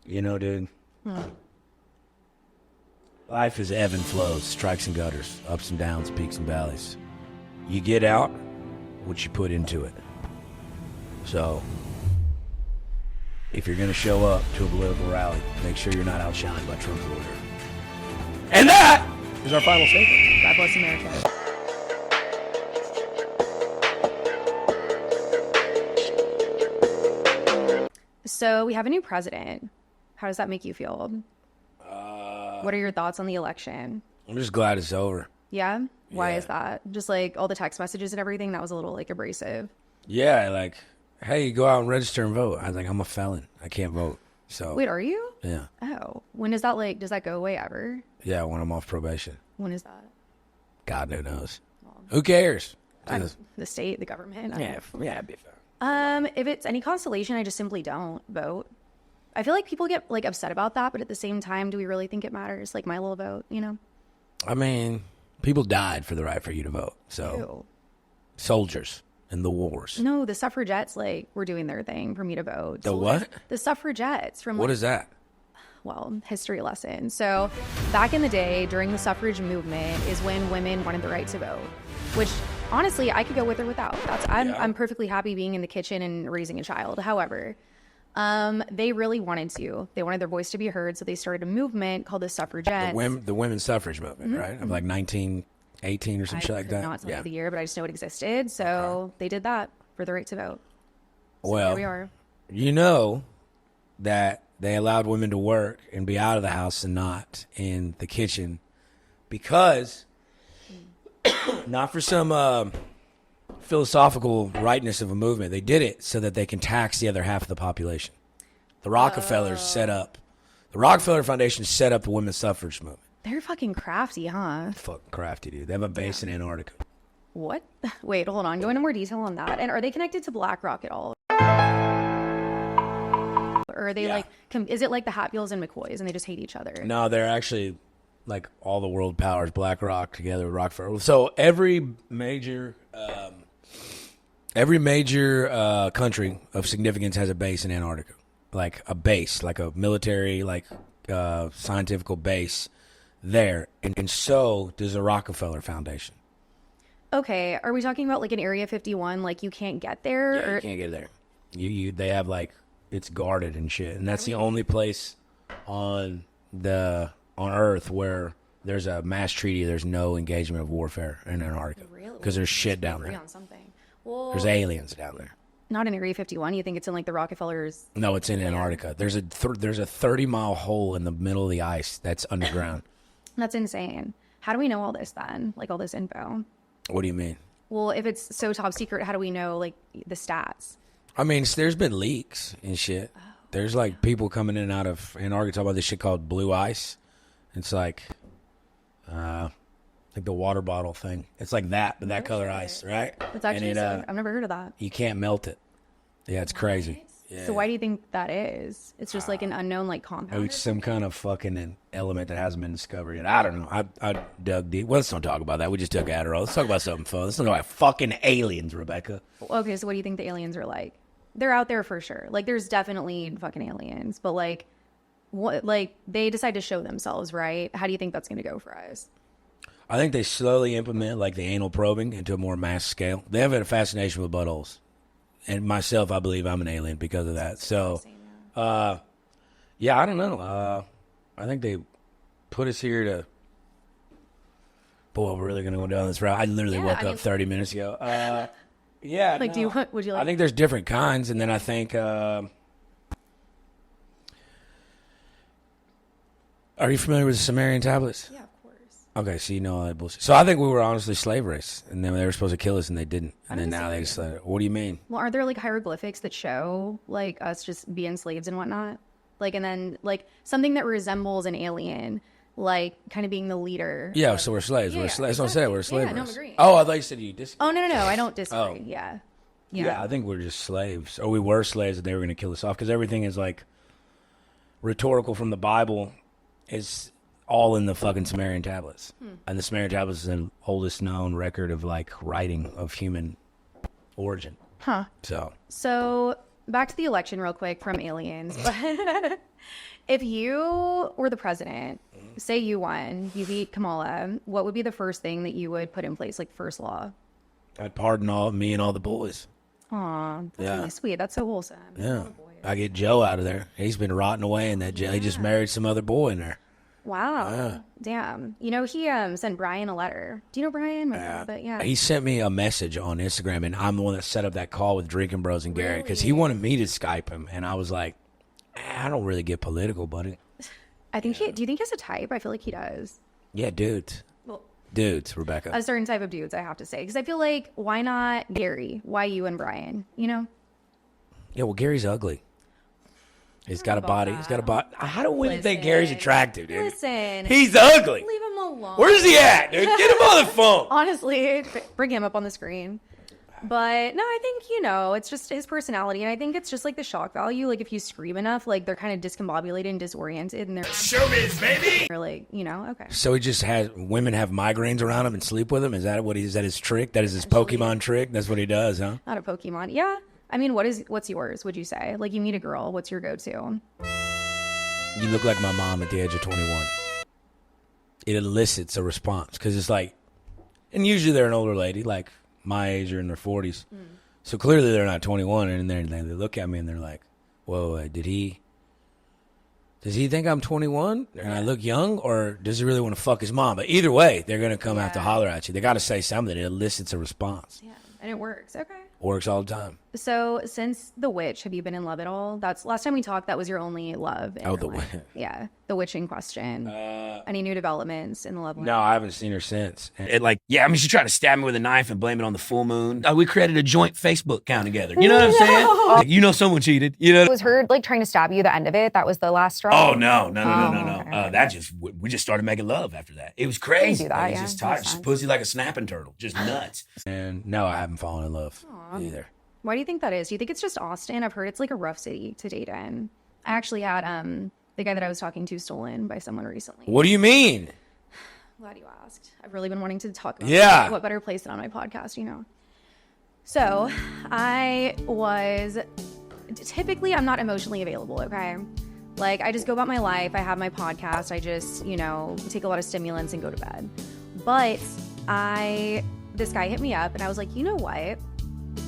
You know, dude. Life is ebb and flows, strikes and gutters, ups and downs, peaks and valleys. You get out what you put into it. So, if you're going to show up to a political rally, make sure you're not outshined by Trump lawyer. And that is our final statement. God bless America. So we have a new president. How does that make you feel? What are your thoughts on the election? I'm just glad it's over. Yeah? Why Yeah. is that? Just like all the text messages and everything, that was a little like abrasive. Yeah, like, hey, go out and register and vote. I was like, I'm a felon. I can't vote. So Wait, are you? yeah. Oh. When is that like, does that go away ever? Yeah, when I'm off probation. When is that? God, who knows? Who cares? The state, the government? I don't know. It'd be fine. If it's any consolation, I just simply don't vote. I feel like people get like upset about that, but at the same time, do we really think it matters? Like my little vote, you know? I mean, people died for the right for you to vote. So, Ew. soldiers in the wars. No, the suffragettes like were doing their thing for me to vote. The So, what? The suffragettes from What is that? well, history lesson. So back in the day, during the suffrage movement, is when women wanted the right to vote, which honestly I could go with or without. I'm perfectly happy being in the kitchen and raising a child. However, they really wanted to. They wanted their voice to be heard, so they started a movement called the suffragettes. The women's suffrage movement, right? Of like 1918 or some I shit like could that. not tell you the year, but I just know it existed. So they did that for the right to vote. So Well, here we are. you know that they allowed women to work and be out of the house and not in the kitchen because not for some philosophical rightness of a movement. They did it so that they can tax the other half of the population. The Rockefellers set up, the Rockefeller Foundation set up the women's suffrage movement. They're fucking crafty, huh? Fucking crafty, dude. They have a base in Antarctica. What? Wait, hold on. Go into more detail on that. And are they connected to BlackRock at all? Or are they Yeah. like, is it like the Hatfields and McCoys and they just hate each other? No, they're actually like all the world powers, BlackRock together with Rockefeller. So every major country of significance has a base in Antarctica, like a base, like a military, like scientific base there, and so does the Rockefeller Foundation. Okay, are we talking about like an Area 51? Like you can't get there? Yeah, or you can't get there. They have like it's guarded and shit, and that's the only place on Earth where there's a mass treaty. There's no engagement of warfare in Antarctica because there's shit down agree there. on something. Well, There's aliens down there. not in Area 51. You think it's in like the Rockefellers? No, it's in Antarctica. There's a 30-mile hole in the middle of the ice that's underground. That's insane. How do we know all this then? Like all this info? What do you mean? Well, if it's so top secret, how do we know like the stats? I mean, there's been leaks and shit. There's like people coming in and out of Antarctica talking about this shit called blue ice. It's like the water bottle thing. It's like that, but that color ice, right? It's actually And so, I've never heard of that. you can't melt it. Yeah, it's crazy. Yeah. So why do you think that is? It's just like an unknown like compound. It's some kind of fucking element that hasn't been discovered yet. I don't know. I dug deep. Well, let's don't talk about that. We just took Adderall. Let's talk about something fun. Let's talk about fucking aliens, Rebecca. Okay, so what do you think the aliens are like? They're out there for sure. Like there's definitely fucking aliens, but like what like they decide to show themselves, right? How do you think that's going to go for us? I think they slowly implement like the anal probing into a more mass scale. They have a fascination with buttholes. And myself, I believe I'm an alien because of that. So, yeah, I don't know. I think they put us here to. Boy, we're really going to go down this route. I literally woke up 30 minutes ago. Yeah. Like, no. would you like? I think there's different kinds, and then I think. Are you familiar with the Sumerian tablets? Yeah, of course. Okay, so you know all that bullshit. So I think we were honestly slave race, and then they were supposed to kill us, and they didn't. And then now they just. What do you mean? Well, are there like hieroglyphics that show like us just being slaves and whatnot? Like, and then like something that resembles an alien, like kind of being the leader. Yeah, so we're slaves. Yeah, We're slaves. That's what I said. We're a slave Yeah, no, I'm race. agreeing. Oh, I thought you said you disagree. Oh no, I don't disagree. Oh. Yeah. Yeah, I think we're just slaves. Or we were slaves and they were going to kill us off because everything is like rhetorical from the Bible is all in the fucking Sumerian tablets. And the Sumerian tablets is the oldest known record of like writing of human origin. Huh. So So back to the election real quick from aliens. But if you were the president, say you won, you beat Kamala, what would be the first thing that you would put in place, like first law? I'd pardon me and all the boys. Aw, that's really sweet. That's so wholesome. Yeah. I get Joe out of there. He's been rotting away in that jail. He just married some other boy in there. Wow. Yeah. Damn. You know, he sent Brian a letter. Do you know Brian? But yeah. He sent me a message on Instagram, and I'm the one that set up that call with Drinking Bros and Gary because he wanted me to Skype him, and I was like, I don't really get political, buddy. I think do you think he has a type? I feel like he does. Yeah, dudes. Well, dudes, Rebecca. A certain type of dudes, I have to say. Because I feel like, why not Gary? Why you and Brian? You know? Yeah, well, Gary's ugly. He's got a body. He's got a body. How do women think Gary's attractive, dude? Listen. He's ugly. Leave him alone. Where's he at, dude? Get him on the phone. Honestly, bring him up on the screen. But no, I think, you know, it's just his personality. And I think it's just like the shock value. Like if you scream enough, like they're kind of discombobulated and disoriented. And they're showbiz, baby. They're like, you know, okay. So he just has women have migraines around him and sleep with him? Is that his trick? That is his Pokemon trick? That's what he does, huh? Not a Pokemon. Yeah. I mean, what's yours, would you say? Like, you meet a girl, what's your go-to? You look like my mom at the age of 21. It elicits a response because it's like, and usually they're an older lady, like my age or in their 40s. So clearly they're not 21, and they look at me and they're like, whoa, does he think I'm 21 and I look young, or does he really want to fuck his mom? But either way, they're going to come out to holler at you. They got to say something. It elicits a response. Yeah, and it works. Okay. Works all the time. So since The Witch, have you been in love at all? That's last time we talked. That was your only love. The Witch. Yeah, The Witch in question. Any new developments in the love life? No, I haven't seen her since. She tried to stab me with a knife and blame it on the full moon. We created a joint Facebook account together. You know what I'm saying? Like, you know someone cheated. You know. Was her like trying to stab you? The end of it. That was the last straw. Oh no. Okay. We just started making love after that. It was crazy. Do that, It was just tight, just pussy like a snapping turtle, just nuts. And no, I haven't fallen in love either. Why do you think that is? Do you think it's just Austin? I've heard it's like a rough city to date in. I actually had the guy that I was talking to stolen by someone recently. What do you mean? Glad you asked. I've really been wanting to talk about it. What better place than on my podcast, you know? So typically I'm not emotionally available, okay? Like I just go about my life. I have my podcast. I just, you know, take a lot of stimulants and go to bed. But this guy hit me up and I was like, you know what?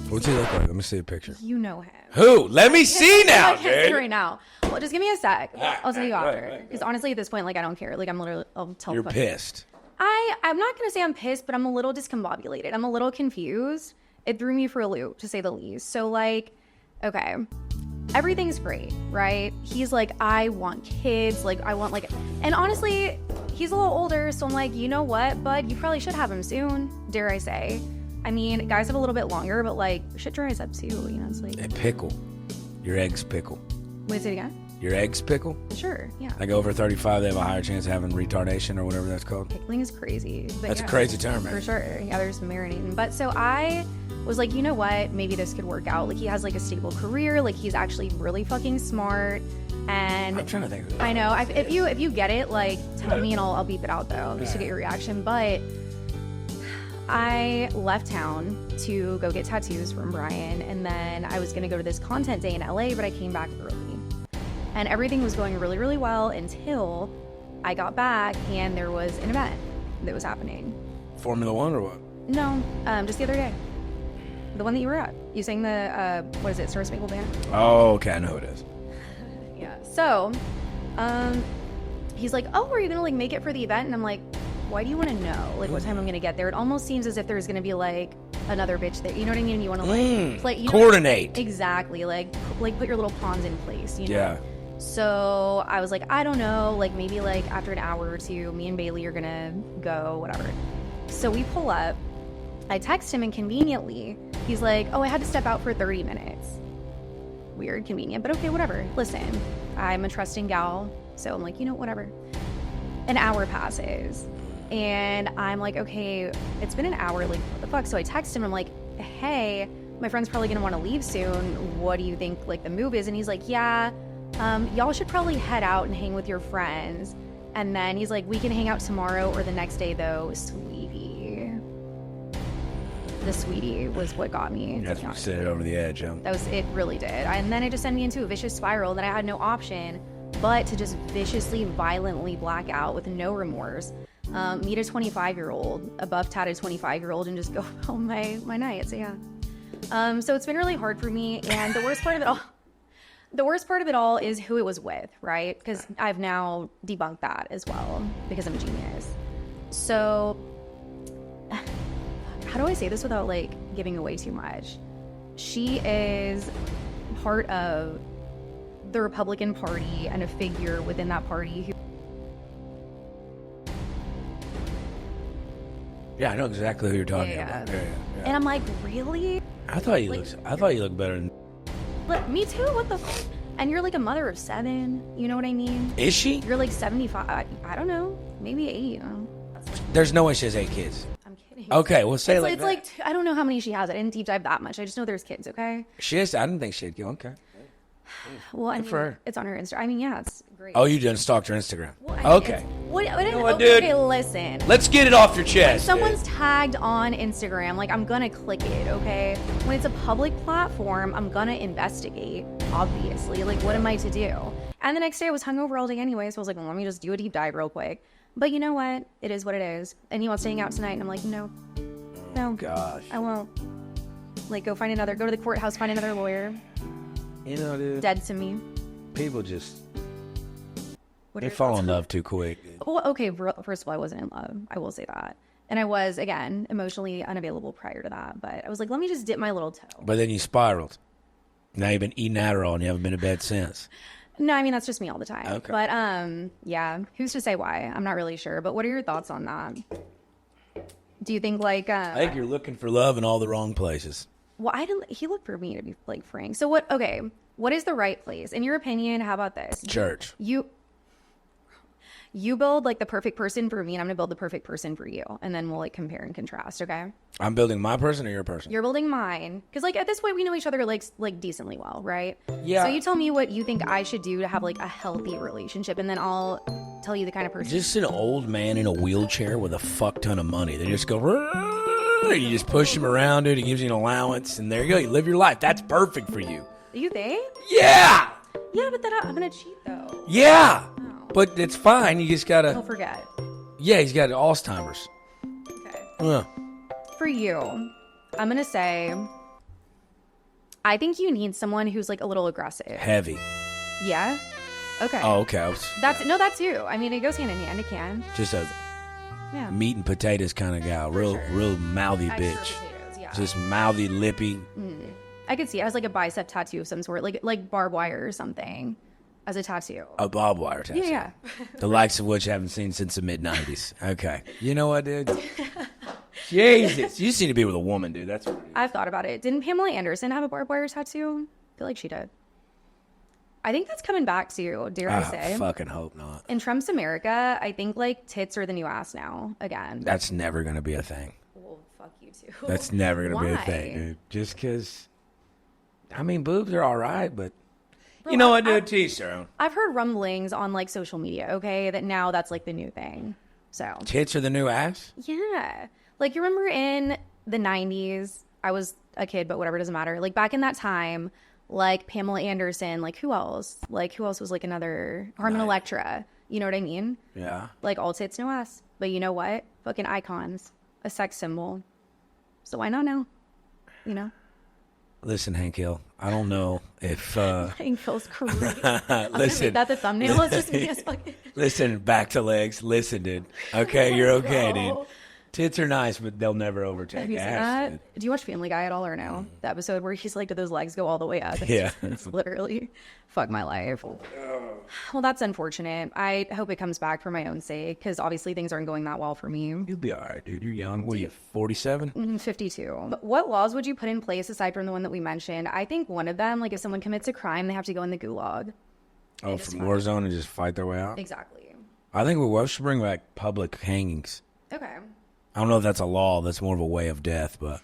What's he look like? Let me see a picture. You know him. Who? Let me see now, I can't see right now. Well, just give me a sec. I'll tell you after. Because honestly, at this point, like, I don't care. Like, I'll tell. You're pissed. I'm not going to say I'm pissed, but I'm a little discombobulated. I'm a little confused. It threw me for a loop, to say the least. So, like, okay, everything's great, right? He's like, I want kids. Like, I want, like, and honestly, he's a little older. So I'm like, you know what, bud? You probably should have him soon, dare I say. I mean, guys have a little bit longer, but like shit dries up too. You know, it's like a pickle. Your eggs pickle. Wait, say it again. Your eggs pickle? Sure, yeah. Like over 35, they have a higher chance of having retardation or whatever that's called. Pickling is crazy. But that's a crazy term, man. For sure. Yeah, there's some marinating. But so I was like, you know what? Maybe this could work out. Like he has like a stable career. Like he's actually really fucking smart. And I'm trying to think of it. I know. If you get it, like tell me and I'll beep it out though, just to get your reaction. But I left town to go get tattoos from Brian, and then I was going to go to this content day in LA, but I came back early. And everything was going really, really well until I got back and there was an event that was happening. Formula One or what? No, just the other day. The one that you were at. You sang the, what is it, Star Spangled Banner? Oh, okay, I know who it is. Yeah, so, he's like, oh, are you going to like make it for the event? And I'm like, why do you want to know like what time I'm gonna get there? It almost seems as if there's gonna be like another bitch there. You know what I mean? You want to like play, you know, coordinate. Exactly. Like put your little pawns in place. You know? Yeah. So I was like, I don't know. Like maybe like after an hour or two, me and Bailey are gonna go, whatever. So we pull up. I text him, and conveniently, he's like, oh, I had to step out for 30 minutes. Weird, convenient, but okay, whatever. Listen, I'm a trusting gal, so I'm like, you know, whatever. An hour passes. And I'm like, okay, it's been an hour, like, what the fuck? So I text him, I'm like, hey, my friend's probably gonna wanna leave soon. What do you think, like, the move is? And he's like, yeah, y'all should probably head out and hang with your friends. And then he's like, we can hang out tomorrow or the next day, though, sweetie. the sweetie was what got me. That's what set it over the edge, huh? It really did. And then it just sent me into a vicious spiral that I had no option but to just viciously, violently black out with no remorse. Meet a 25-year-old, a buff tatted 25-year-old, and just go home my night. So yeah. So it's been really hard for me, and the worst part of it all is who it was with, right? Because I've now debunked that as well because I'm a genius. So how do I say this without like giving away too much? She is part of the Republican Party and a figure within that party who. Yeah, I know exactly who you're talking Yeah. about. Yeah. And I'm like, really? I thought you looked better than. Look, me too. What the? And you're like a mother of 7. You know what I mean? Is she? You're like 75. I don't know. Maybe 8. There's no way she has 8 kids. I'm kidding. Okay, well say It's like I don't know how many she has. I didn't deep dive that much. I just know there's kids. Okay. She has. I didn't think she had. Okay. Well, I mean, for her. it's on her Instagram. I mean, yeah, it's great. Oh, you done stalked her Instagram. Well, I mean, Okay. What, dude? Okay, listen. Let's get it off your chest. Someone's tagged on Instagram, like I'm gonna click it, okay? When it's a public platform, I'm gonna investigate, obviously. Like, what am I to do? And the next day I was hungover all day anyway, so I was like, well, let me just do a deep dive real quick. But you know what? It is what it is. And you want staying out tonight? And I'm like, no. Gosh. I won't. Like, go to the courthouse, find another lawyer. You know, dude. Dead to me. People just What they are your fall thoughts? in love too quick. Dude. Well, okay, first of all, I wasn't in love. I will say that. And I was, again, emotionally unavailable prior to that. But I was like, let me just dip my little toe. But then you spiraled. Now you've been eating Adderall and you haven't been to bed since. No, I mean, that's just me all the time. Okay. But, yeah, who's to say why? I'm not really sure. But what are your thoughts on that? Do you think, like... I think you're looking for love in all the wrong places. Well, he looked for me, to be, like, frank. So what is the right place? In your opinion, how about this? Church. You build, like, the perfect person for me, and I'm going to build the perfect person for you. And then we'll, like, compare and contrast, okay? I'm building my person or your person? You're building mine. Because, like, at this point, we know each other, like decently well, right? Yeah. So you tell me what you think I should do to have, like, a healthy relationship, and then I'll tell you the kind of person. Just an old man in a wheelchair with a fuck ton of money. They just go, and you just push him around, dude. He gives you an allowance, and there you go. You live your life. That's perfect for you. You think? Yeah! Yeah, but then I'm going to cheat, though. Yeah! Oh. But it's fine. You just gotta... He'll forget. Yeah, he's got Alzheimer's. Okay. For you, I'm going to say, I think you need someone who's, like, a little aggressive. Heavy. Yeah? Okay. Oh, okay. That's you. I mean, it goes hand in hand. It can. Just a Yeah. meat and potatoes kind of gal. Real mouthy Extra bitch. potatoes, yeah. Just mouthy, lippy. I could see it as like a bicep tattoo of some sort, like barbed wire or something, as a tattoo. A barbed wire tattoo. Yeah. The likes of which I haven't seen since the mid-90s. Okay. You know what, dude? Jesus. You seem to be with a woman, dude. That's what it is. I've thought about it. Didn't Pamela Anderson have a barbed wire tattoo? I feel like she did. I think that's coming back to you, dare I say. I fucking hope not. In Trump's America, I think like tits are the new ass now, again. That's never going to be a thing. Well, fuck you too. That's never going to be a Why? thing, dude. Just because, I mean, boobs are all right, but Bro, you know what, dude? To each their own. I've heard rumblings on like social media, okay, that now that's like the new thing. So Tits are the new ass? yeah. Like, you remember in the 90s, I was a kid, but whatever, doesn't matter. Like, back in that time, like, Pamela Anderson, like, who else? Like, who else was, like, another... Carmen Electra. You know what I mean? Yeah. Like, all tits, no ass. But you know what? Fucking icons. A sex symbol. So why not now? You know? Listen, Hank Hill, I don't know if... Hank Hill's great. I'm gonna Listen. make that the thumbnail. It's just me as fucking... Listen, back to legs. Listen, dude. Okay, you're okay, dude. Tits are nice, but they'll never overtake Have you seen ass. that? Do you watch Family Guy at all or no? The episode where he's like, do those legs go all the way up? Yeah. It's literally fuck my life. Well, that's unfortunate. I hope it comes back for my own sake because obviously things aren't going that well for me. You'll be all right, dude. You're young. What are you, 47? 52. But what laws would you put in place aside from the one that we mentioned? I think one of them, like if someone commits a crime, they have to go in the gulag. Oh, from Warzone and just fight their way out? Exactly. I think we should bring back public hangings. Okay. I don't know if that's a law. That's more of a way of death, but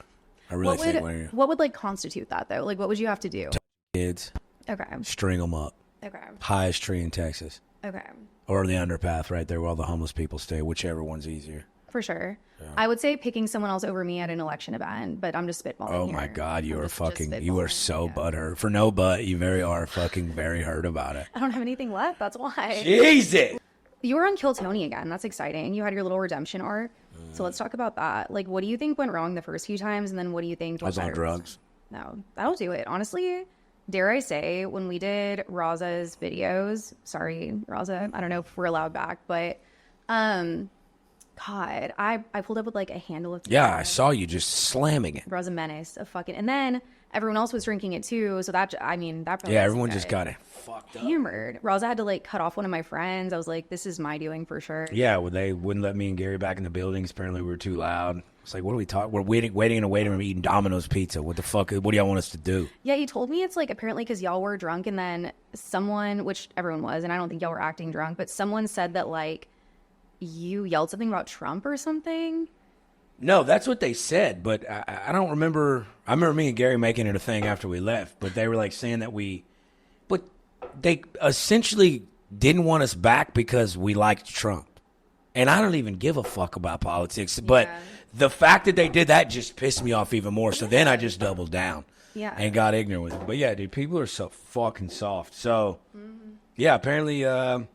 I really think when you're What would like constitute that though? Like what would you have to do? kids, Okay. string them up. Okay. Highest tree in Texas. Okay. Or the underpath right there where all the homeless people stay, whichever one's easier. For sure. Yeah. I would say picking someone else over me at an election event, but I'm just spitballing. Oh here. my God, you are so butthurt. For no but, you are fucking very hurt about it. I don't have anything left. That's why. Jesus. You were on Kill Tony again. That's exciting. You had your little redemption arc. So let's talk about that. Like, what do you think went wrong the first few times? And then what do you think? I was on drugs. No, that'll do it. Honestly, dare I say, when we did Raza's videos, sorry, Raza, I don't know if we're allowed back, but God, I pulled up with like a handle of tequila. Yeah, I saw you just slamming it. Raza menace of fucking, and then everyone else was drinking it too. So that, I mean, that probably everyone just got it fucked up. Hammered. Raza had to like cut off one of my friends. I was like, this is my doing for sure. Yeah, well, they wouldn't let me and Gary back in the buildings. Apparently, we were too loud. It's like, what are we talking? We're waiting in a waiting room eating Domino's pizza. What the fuck? What do y'all want us to do? Yeah, he told me it's like apparently because y'all were drunk, and then someone, which everyone was, and I don't think y'all were acting drunk, but someone said that like you yelled something about Trump or something. No, that's what they said, but I don't remember. I remember me and Gary making it a thing after we left, but they were like saying that but they essentially didn't want us back because we liked Trump. And I don't even give a fuck about politics, but the fact that they did that just pissed me off even more. So then I just doubled down and got ignorant with it. But yeah, dude, people are so fucking soft. So yeah, apparently if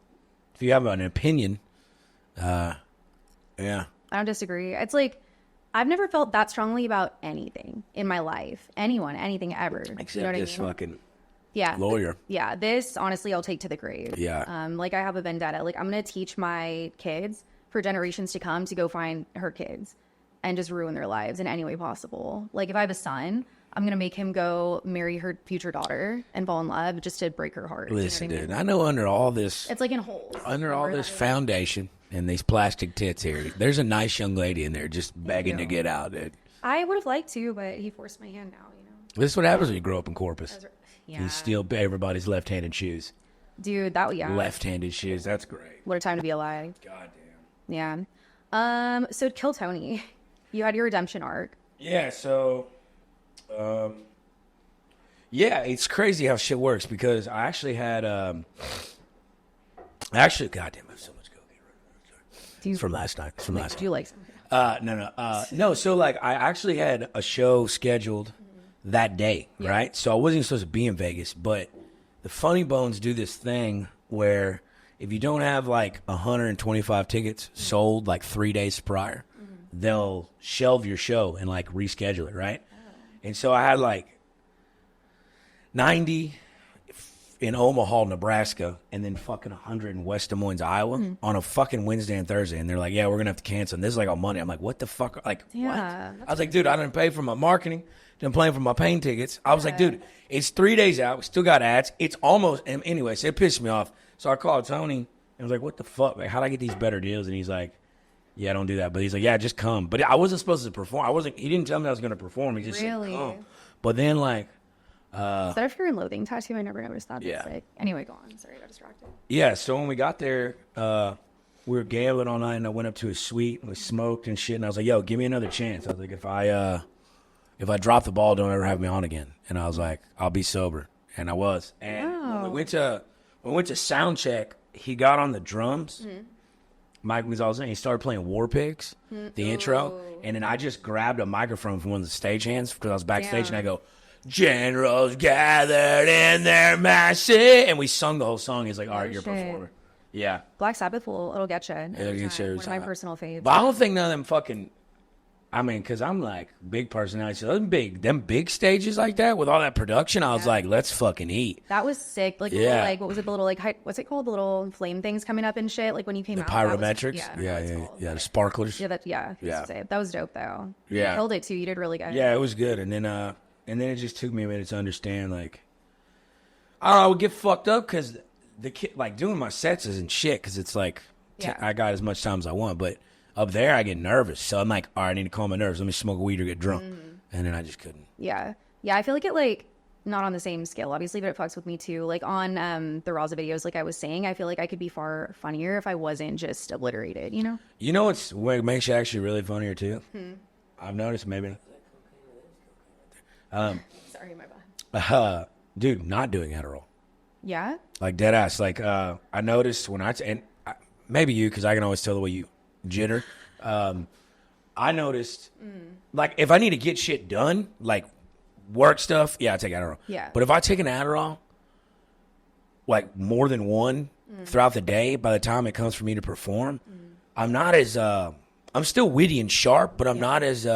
you have an opinion, yeah. I don't disagree. It's like, I've never felt that strongly about anything in my life. Anyone, anything ever. Except you know this fucking yeah. lawyer. Yeah, this honestly I'll take to the grave. Yeah. Like I have a vendetta. Like I'm gonna teach my kids for generations to come to go find her kids and just ruin their lives in any way possible. Like if I have a son, I'm gonna make him go marry her future daughter and fall in love just to break her heart. Listen, you know what I mean? dude, I know under all this, it's like in holes. Under all this foundation and these plastic tits here, there's a nice young lady in there just begging to get out, dude. I would have liked to, but he forced my hand now. You know. This is what happens when you grow up in Corpus. Yeah. You steal everybody's left-handed shoes. Dude, left-handed shoes. That's great. What a time to be alive. Goddamn. Yeah. So Kill Tony, you had your redemption arc. Yeah. So, yeah, it's crazy how shit works because I actually had, goddamn, I have so much cocaine. It's from last night. It's from last night. Do you like something? No. So like, I actually had a show scheduled that day, right? So I wasn't even supposed to be in Vegas, but the Funny Bones do this thing where if you don't have like 125 tickets sold like 3 days prior, they'll shelve your show and like reschedule it, right? And so I had like 90 in Omaha, Nebraska, and then fucking 100 in West Des Moines, Iowa on a fucking Wednesday and Thursday. And they're like, yeah, we're going to have to cancel. And this is like on Monday. I'm like, what the fuck? Like, what? I was like, dude, I didn't pay for my marketing. Didn't pay for my plane tickets. I was like, dude, it's 3 days out. We still got ads. It's almost, and anyway, so it pissed me off. So I called Tony and I was like, what the fuck? Like, how'd I get these better deals? And he's like, yeah, don't do that. But he's like, yeah, just he wasn't supposed to perform. He didn't tell me I was going to perform. He just said, come. But then like, is that a Fear and Loathing tattoo? I never noticed that. Yeah. Sick. Anyway, go on. Sorry, I got distracted. Yeah, so when we got there, we were gambling all night, and I went up to his suite, and we smoked and shit, and I was like, yo, give me another chance. I was like, if I drop the ball, don't ever have me on again. And I was like, I'll be sober. And I was. And when we went to sound check, he got on the drums. Mike was all saying, he started playing War Pigs, the intro, and then I just grabbed a microphone from one of the stagehands because I was backstage, and I go, generals gathered in their masses, and we sung the whole song. He's like, all right, you're a performer. Yeah. Black Sabbath it'll get you. It'll get you. One of my personal faves. But I don't think none of them fucking, I mean, because I'm like big personality. So them big stages like that with all that production, I was like, let's fucking eat. That was sick. Like, little, like, what was it? The little, like, what's it called? The little flame things coming up and shit. Like when you came out. Pyrometrics. The sparklers. That was dope though. Yeah. You killed it too. You did really good. Yeah, it was good. And then it just took me a minute to understand, like, I don't know, I would get fucked up because the kid, like, doing my sets isn't shit because it's like, I got as much time as I want. But up there, I get nervous. So I'm like, all right, I need to calm my nerves. Let me smoke a weed or get drunk. And then I just couldn't. Yeah. Yeah, I feel like it, like, not on the same scale, obviously, but it fucks with me too. Like, on the Raza videos, like I was saying, I feel like I could be far funnier if I wasn't just obliterated, you know? You know what makes you actually really funnier, too? I've noticed maybe... Sorry, my bad. Dude, not doing Adderall. Yeah? Like, dead ass. Like, I noticed when maybe you, because I can always tell the way you jitter. I noticed, like, if I need to get shit done, like work stuff, I take Adderall. Yeah. But if I take an Adderall, like more than one throughout the day, by the time it comes for me to perform, I'm not as, I'm still witty and sharp, but I'm not as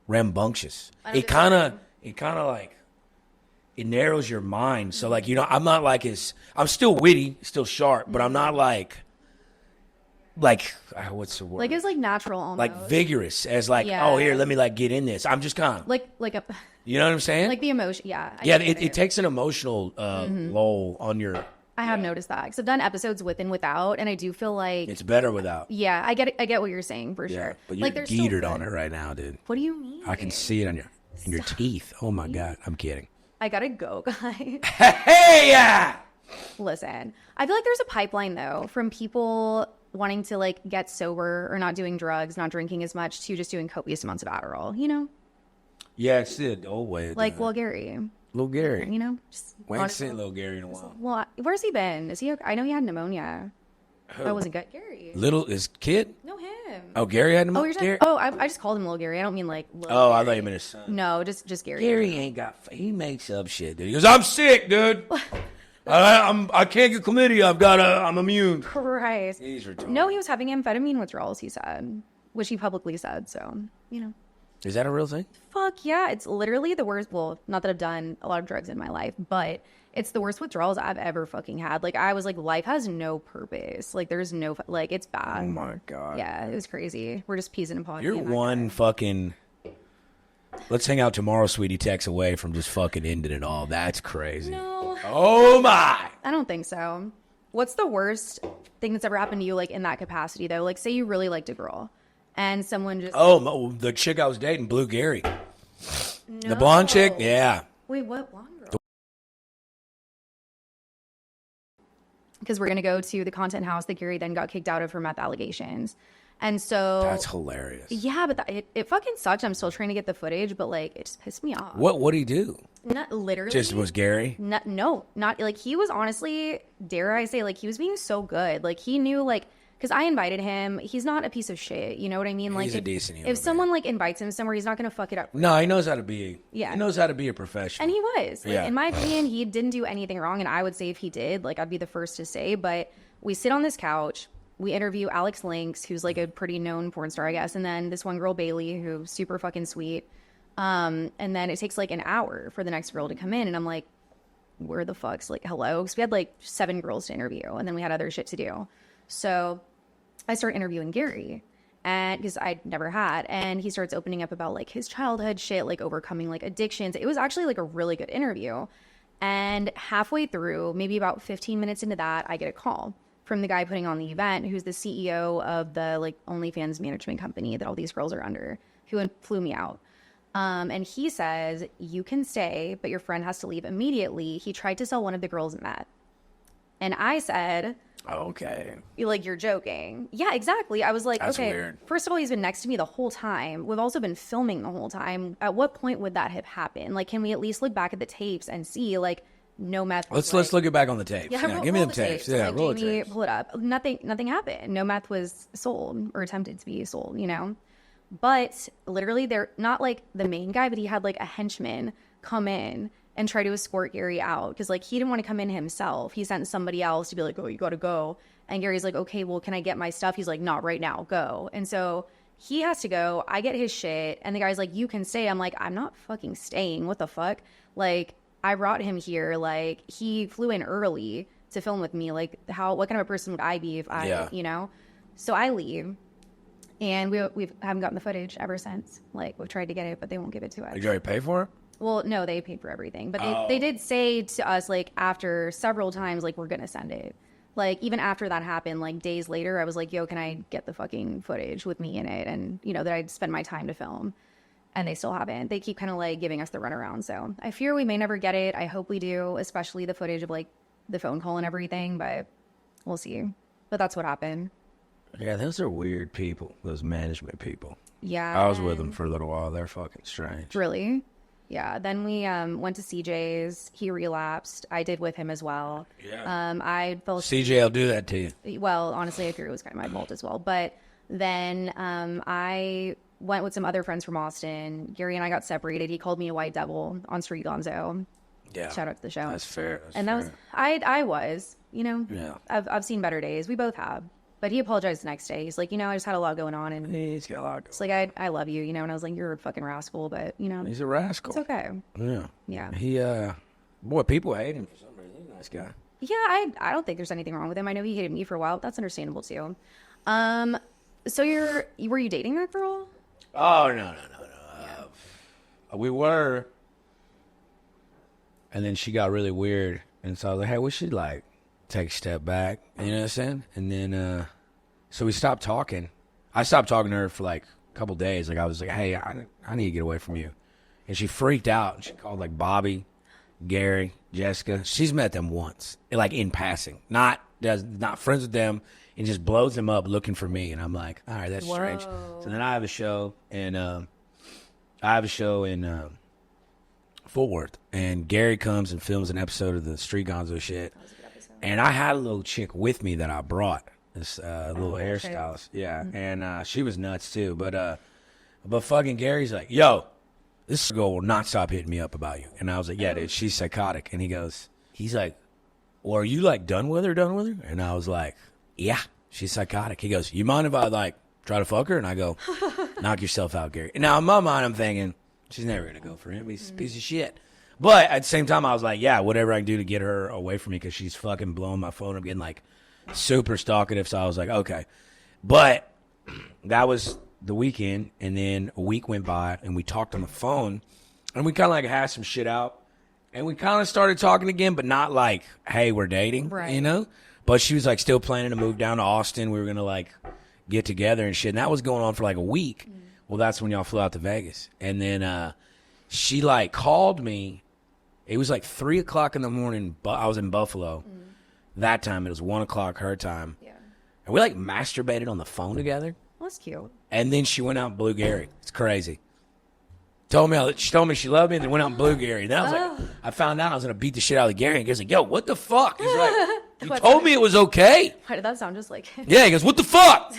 rambunctious. It kind of like, it narrows your mind. So like, I'm not like I'm still witty, still sharp, but I'm not like what's the word? Like it's like natural almost. Like vigorous as like, oh, here, let me like get in this. I'm just kind of like a, you know what I'm saying? like the emotion. Yeah. It takes an emotional lull on your. I have noticed that because I've done episodes with and without, and I do feel like It's better without. yeah, I get what you're saying for sure. But you're like they're still geetered good. on it right now, dude. What do you mean? I can see it on your teeth. Oh my God, I'm kidding. I gotta go, guys. Hey, Listen, I feel like there's a pipeline though from people wanting to like get sober or not doing drugs, not drinking as much, to just doing copious amounts of Adderall. You know, yeah, it's the old way. like Lil Gary. Lil Gary. You know, just We ain't seen Lil Gary in a while. well, where's he been? Is he? Okay? I know he had pneumonia. That wasn't good. Gary. Little is kid. No, him. Oh, Gary had him. Oh, you're talking. Gary? Oh, I just called him Lil Gary. I don't mean like. Lil Oh, I Gary. thought you meant his son. No, just Gary. Gary ain't got. He makes up shit, dude. He goes, "I'm sick, dude. I can't get chlamydia. I'm immune." Christ. He's retarded. No, he was having amphetamine withdrawals. He said, which he publicly said. So you know. Is that a real thing? Fuck yeah, it's literally the worst. Well, not that I've done a lot of drugs in my life, but it's the worst withdrawals I've ever fucking had. Like I was like, life has no purpose. Like there's no like it's bad. Oh my God. Yeah, it was crazy. We're just peasing and podding. You're one fucking. Let's hang out tomorrow, sweetie. Text away from just fucking ending it all. That's crazy. No, Oh my. I don't think so. What's the worst thing that's ever happened to you, like in that capacity though? Like say you really liked a girl, and someone just The chick I was dating, Blue Gary. no. The blonde chick? Yeah. Wait, what blonde girl? Because we're going to go to the content house that Gary then got kicked out of for meth allegations. And so That's hilarious. yeah, but it fucking sucked. I'm still trying to get the footage, but like it just pissed me off. What'd he do? Not literally. Just was Gary? No, not like he was honestly, dare I say, like he was being so good. Like he knew like, because I invited him. He's not a piece of shit. You know what I mean? Like He's a decent human if someone like invites him somewhere, he's not going to fuck it up. No, he knows how to be. Yeah. He knows how to be a professional. And he was. Like, Yeah. in my opinion, he didn't do anything wrong. And I would say if he did, like, I'd be the first to say. But we sit on this couch. We interview Alex Lynx, who's like a pretty known porn star, I guess. And then this one girl, Bailey, who's super fucking sweet. And then it takes like an hour for the next girl to come in. And I'm like, where the fuck's like, hello? Because we had like 7 girls to interview. And then we had other shit to do. So I start interviewing Gary. And because I'd never had, and he starts opening up about like his childhood shit, like overcoming like addictions. It was actually like a really good interview. And halfway through, maybe about 15 minutes into that, I get a call from the guy putting on the event, who's the CEO of the like OnlyFans management company that all these girls are under, who flew me out. And he says, you can stay, but your friend has to leave immediately. He tried to sell one of the girls meth. And I said, Okay. like, you're joking. Yeah, exactly. I was like, That's okay, weird. first of all, he's been next to me the whole time. We've also been filming the whole time. At what point would that have happened? Like, can we at least look back at the tapes and see, like, no meth was, Let's look it back on the tapes. yeah, Give me roll the tapes. Yeah, Like, roll the Jamie, tapes. pull it up. Nothing happened. No meth was sold or attempted to be sold, you know? But literally, they're not like the main guy, but he had like a henchman come in and try to escort Gary out because like he didn't want to come in himself. He sent somebody else to be like, oh, you got to go. And Gary's like, okay, well, can I get my stuff? He's like, not right now, go. And so he has to go. I get his shit. And the guy's like, you can stay. I'm like, I'm not fucking staying. What the fuck? Like, I brought him here. Like, he flew in early to film with me. Like, what kind of a person would I be if I, you know? So I leave. And we haven't gotten the footage ever since. Like, we've tried to get it, but they won't give it to us. Did you already pay for it? Well, no, they paid for everything. But they did say to us, like, after several times, like, we're going to send it. Like, even after that happened, like, days later, I was like, yo, can I get the fucking footage with me in it? And, you know, that I'd spend my time to film. And they still haven't. They keep kind of, like, giving us the runaround. So I fear we may never get it. I hope we do, especially the footage of, like, the phone call and everything. But we'll see. But that's what happened. Yeah, those are weird people. Those management people. Yeah. I was with them for a little while. They're fucking strange. Really? Yeah. Then we went to CJ's. He relapsed. I did with him as well. Yeah. I fell. CJ will do that to you. Well, honestly, I fear it was kind of my fault as well. But Then I went with some other friends from Austin. Gary and I got separated. He called me a white devil on Street Gonzo. Yeah. Shout out to the show. That's fair. That was I was, Yeah. I've seen better days. We both have. But he apologized the next day. He's like, I just had a lot going on, and He's got a lot. it's like I love you, and I was like, you're a fucking rascal, but He's a rascal. it's okay. Yeah. Yeah. He boy, people hate him for some reason. He's a nice guy. Yeah, I don't think there's anything wrong with him. I know he hated me for a while. But that's understandable too. So were you dating that girl? Oh no. We were, and then she got really weird, and so I was like, hey, we should like take a step back. You know what I'm saying? And then so we stopped talking. I stopped talking to her for like a couple days. Like I was like, hey, I need to get away from you. And she freaked out. And she called like Bobby, Gary, Jessica. She's met them once, like in passing, not friends with them, and just blows them up looking for me. And I'm like, all right, that's strange. So then I have a show, and Fort Worth, and Gary comes and films an episode of the Street Gonzo shit. And I had a little chick with me that I brought, this little hairstylist, yeah, and she was nuts too. But fucking Gary's like, yo, this girl will not stop hitting me up about you. And I was like, yeah, dude, she's psychotic. And he's like, well, are you like done with her? And I was like, yeah, she's psychotic. He goes, you mind if I like try to fuck her? And I go, knock yourself out, Gary. And now in my mind, I'm thinking, she's never going to go for him. He's a piece of shit. But at the same time, I was like, yeah, whatever I can do to get her away from me, because she's fucking blowing my phone up, getting like super stalkative. So I was like, okay. But that was the weekend, and then a week went by, and we talked on the phone, and we kind of like hashed some shit out, and we kind of started talking again, but not like, hey, we're dating, right. But she was like still planning to move down to Austin. We were going to like get together and shit, and that was going on for like a week. Well, that's when y'all flew out to Vegas. And then she like called me. It was like 3 o'clock in the morning. I was in Buffalo. That time it was 1 o'clock her time. Yeah. And we like masturbated on the phone together. Well, that's cute. And then she went out and blew Gary. It's crazy. She told me she loved me, and then went out and blew Gary. And then I was like, I found out I was going to beat the shit out of Gary. And Gary's like, yo, what the fuck? He's like, you told me it was okay. Why did that sound just like him? Yeah, he goes, what the fuck?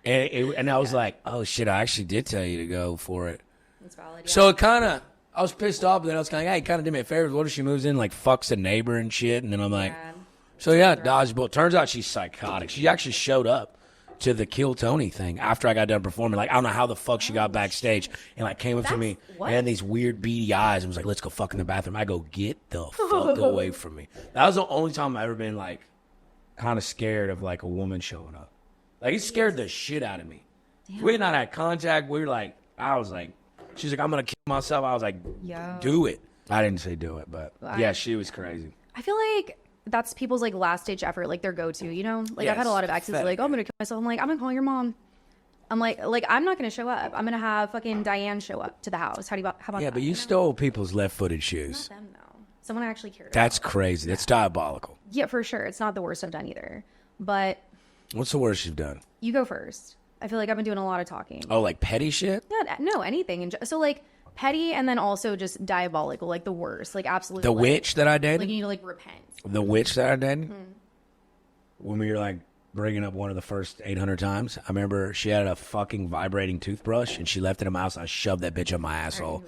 And I was like, oh shit, I actually did tell you to go for it. That's valid, yeah. So it kind of, I was pissed off, but then I was kind of like, hey, kind of did me a favor. What if she moves in, like fucks a neighbor and shit? And then I'm like, so yeah, dodgeball. Turns out she's psychotic. She actually showed up to the Kill Tony thing after I got done performing. Like, I don't know how the fuck she got backstage, and like came up to me and had these weird beady eyes and was like, let's go fuck in the bathroom. I go, get the fuck away from me. That was the only time I've ever been like kind of scared of like a woman showing up. Like, it scared the shit out of me. Damn. We had not had contact. We were like, I was like, she's like, I'm going to kill myself. I was like, do it. I didn't say do it, but yeah, she was crazy. I feel like that's people's like last ditch effort, like their go-to, Like, I've had a lot of exes like, oh, I'm going to kill myself. I'm like, I'm going to call your mom. I'm like I'm not going to show up. I'm going to have fucking Diane show up to the house. How about that? Yeah, but you stole people's left-footed shoes. Not them, though. Someone I actually cared That's about. crazy. That's diabolical. Yeah, for sure. It's not the worst I've done either. But what's the worst you've done? You go first. I feel like I've been doing a lot of talking. Oh, like petty shit? Yeah, no, anything. So like petty, and then also just diabolical, like the worst, like absolutely. The witch that I dated? Like you need to like repent. The witch that I dated? When we were like bringing up one of the first 800 times, I remember she had a fucking vibrating toothbrush, and she left it in my house, and I shoved that bitch up my asshole.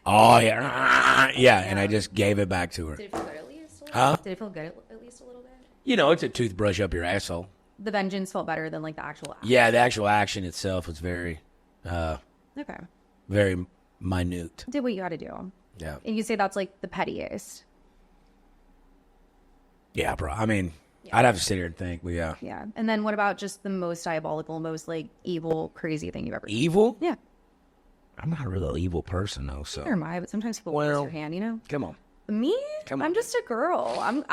Oh, yeah. Yeah, and I just gave it back to her. Did it feel good at least? Huh? Did it feel good at least a little bit? It's a toothbrush up your asshole. The vengeance felt better than like the actual action. Yeah, the actual action itself was very, very minute. Did what you had to do. Yeah. And you say that's like the pettiest. Yeah, bro. I mean, I'd have to sit here and think, but yeah. Yeah. And then what about just the most diabolical, most like evil, crazy thing you've ever seen? Evil? Yeah. I'm not a real evil person, though, so. Neither am I, but sometimes people force your hand, Come on. Me? Come on. I'm just a girl. I'm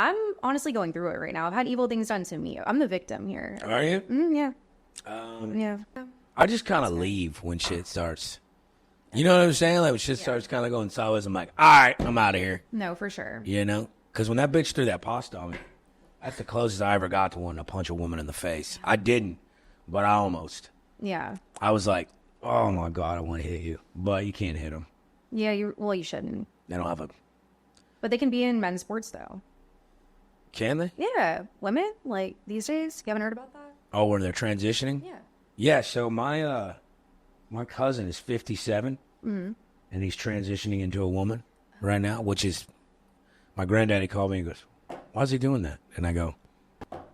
honestly going through it right now. I've had evil things done to me. I'm the victim here. Are you? Yeah. Yeah. I just kind of leave when shit starts. You know what I'm saying? Like when shit starts kind of going sideways, I'm like, all right, I'm out of here. No, for sure. Because when that bitch threw that pasta on me, that's the closest I ever got to wanting to punch a woman in the face. I didn't, but I almost. Yeah. I was like, oh my God, I want to hit you. But you can't hit them. Yeah, you shouldn't. They don't have a... But they can be in men's sports, though. Can they? Yeah. Women, like, these days, you haven't heard about that? Oh, when they're transitioning? Yeah. Yeah, so my cousin is 57, and he's transitioning into a woman right now, which is, my granddaddy called me and goes, why is he doing that? And I go,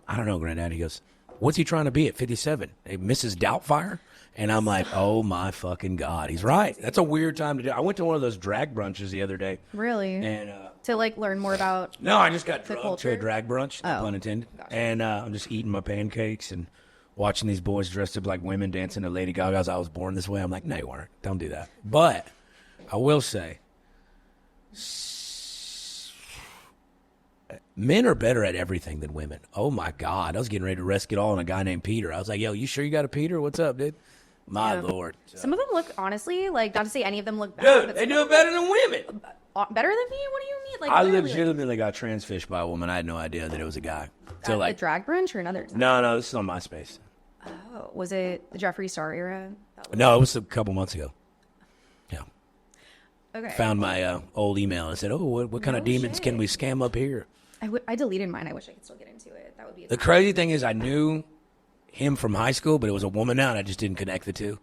I don't know, granddaddy. He goes, what's he trying to be at 57? A Mrs. Doubtfire? And I'm like, oh my fucking God. He's right. That's a weird time to do. I went to one of those drag brunches the other day. Really? And to like learn more about no, I just got the drugged culture? to a drag brunch, no pun intended. Gotcha. And I'm just eating my pancakes and watching these boys dressed up like women dancing to Lady Gaga's I Was Born This Way. I'm like, no, you weren't. Don't do that. But I will say, men are better at everything than women. Oh, my God. I was getting ready to risk it all on a guy named Peter. I was like, yo, you sure you got a Peter? What's up, dude? My Lord. So. Some of them look, honestly, like, not to say any of them look bad. Dude, they do it better than women. Better than me? What do you mean? Like, I literally, legitimately got transfished by a woman. I had no idea that it was a guy. So, at like, the drag brunch or another time? no, this is on MySpace. Oh, was it the Jeffree Star era? No, it was a couple months ago. Yeah. Okay. Found my old email and said, oh, what kind of demons can we scam up here? I deleted mine. I wish I could still get into it. That would be The crazy thing is I knew him from high school, but it was a woman now, and I just didn't connect the two.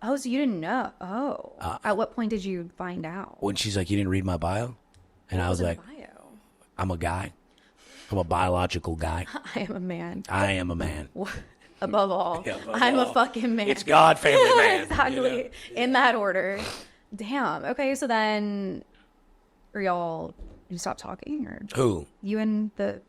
Oh, so you didn't know? Oh. At what point did you find out? When she's like, you didn't read my bio? And I was like, I'm a guy. I'm a biological guy. I am a man. I am a man. Above all, Yeah, above I'm all. a fucking man. It's God, family, man. Exactly. You know? In that order. Damn. Okay, so then you stopped talking, or Who? you and her?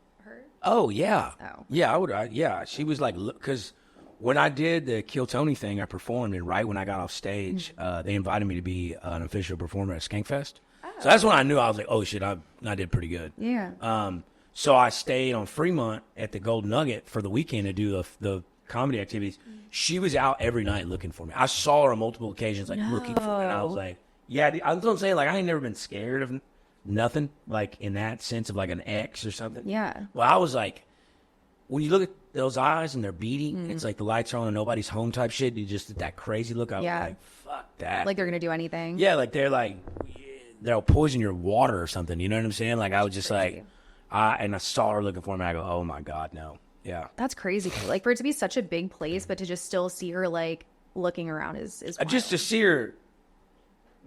Oh, yeah. Oh. Yeah, yeah. She was like, because when I did the Kill Tony thing, I performed, and right when I got off stage, they invited me to be an official performer at Skankfest. So that's when I knew. I was like, oh, shit, I did pretty good. Yeah. So I stayed on Fremont at the Golden Nugget for the weekend to do the comedy activities. She was out every night looking for me. I saw her on multiple occasions, like, looking for me. And I was like, yeah, that's what I'm saying. Like, I ain't never been scared of nothing, like, in that sense of, like, an ex or something. Yeah. Well, I was like, when you look at those eyes and they're beady, it's like the lights are on and nobody's home type shit. You just, that crazy look. I was like, fuck that. Like they're going to do anything. Yeah, like they'll poison your water or something. You know what I'm saying? Like, I was just like, and I saw her looking for me. I go, oh my God, no. Yeah. That's crazy. Like, for it to be such a big place, but to just still see her, like, looking around is wild. Just to see her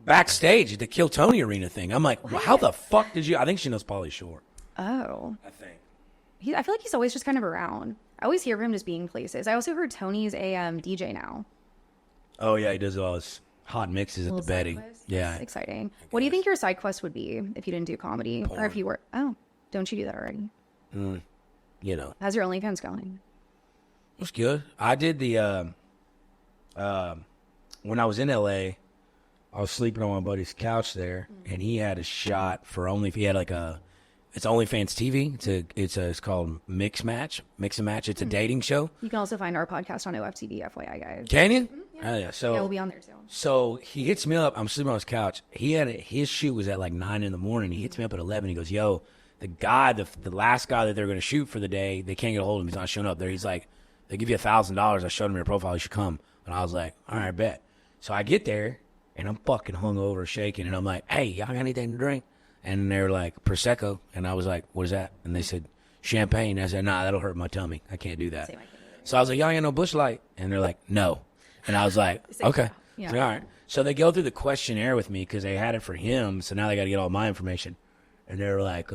backstage at the Kill Tony Arena thing. I'm like, well, how the fuck did you? I think she knows Pauly Shore. Oh. I think. I feel like he's always just kind of around. I always hear of him just being places. I also heard Tony's a DJ now. Oh, yeah, he does all his hot mixes at the Betty. Yeah. That's exciting. What do you think your side quest would be if you didn't do comedy? Porn. Or if you were... Oh, don't you do that already? You know. How's your OnlyFans going? It was good. I did the, when I was in L.A., I was sleeping on my buddy's couch there, and he had a shot for he had like it's OnlyFans TV. It's called Mix and Match. It's a dating show. You can also find our podcast on OFTV, FYI, guys. Can you? Yeah. Oh, yeah. So Yeah, we'll be on there too. So he hits me up. I'm sleeping on his couch. His shoot was at like 9 a.m. He hits me up at 11. He goes, yo, the guy, the last guy that they're going to shoot for the day, they can't get a hold of him. He's not showing up there. He's like, they give you $1,000. I showed him your profile. You should come. And I was like, all right, bet. So I get there, and I'm fucking hungover, shaking. And I'm like, hey, y'all got anything to drink? And they're like, Prosecco. And I was like, what is that? And they said, champagne. I said, nah, that'll hurt my tummy. I can't do that. So I was like, y'all ain't no Busch Light. And they're like, no. And I was like, okay. Yeah. So, all right. So they go through the questionnaire with me because they had it for him. So now they got to get all my information. And they're like,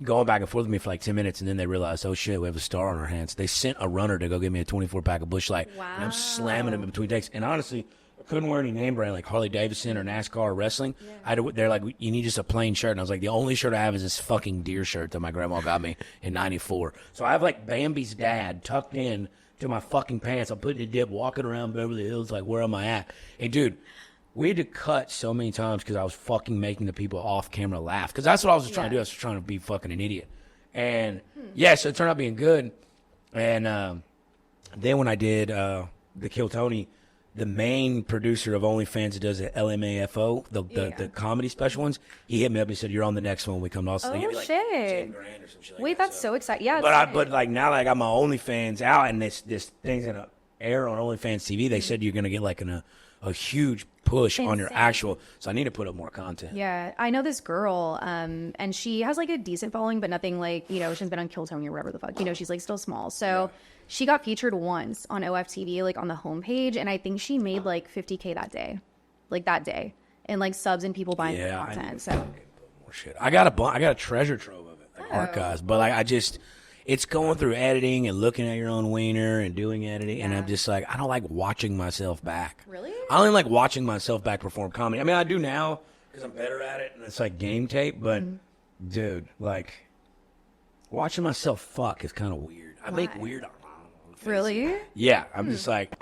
going back and forth with me for like 10 minutes. And then they realized, oh shit, we have a star on our hands. They sent a runner to go get me a 24-pack of Busch Light. Wow. And I'm slamming them in between takes. And honestly, I couldn't wear any name brand like Harley Davidson or NASCAR or wrestling. Yeah. They're like, you need just a plain shirt. And I was like, the only shirt I have is this fucking deer shirt that my grandma got me in 94. So I have like Bambi's dad tucked in to my fucking pants. I'm putting a dip, walking around Beverly Hills like, where am I at? Hey, dude, we had to cut so many times because I was fucking making the people off camera laugh. Because that's what I was trying to do. I was trying to be fucking an idiot. And, yeah, so it turned out being good. And then when I did the Kill Tony, the main producer of OnlyFans that does the LMAFO, the comedy special ones, he hit me up and said, you're on the next one when we come to Austin. Oh, They gave me, like, shit. 10 grand or some shit like Wait, that. that's so exciting. Yeah. But like now that I got my OnlyFans out and this thing's gonna air on OnlyFans TV, they said you're gonna get like a a huge push on your Insane. actual. So I need to put up more content. Yeah, I know this girl, and she has like a decent following, but nothing like, you know, she's been on Kill Tony or whatever the fuck, you know, she's like still small. So she got featured once on OFTV, like on the homepage, and I think she made like 50K that day, and like subs and people buying her content. So More shit. I got a treasure trove of it, like archives, but like it's going through editing and looking at your own wiener and doing editing, and I'm just like, I don't like watching myself back. Really? I only like watching myself back perform comedy. I mean, I do now because I'm better at it, and it's like game tape. But dude, like watching myself fuck is kind of weird. I make weird. Really? Yeah, I'm just like,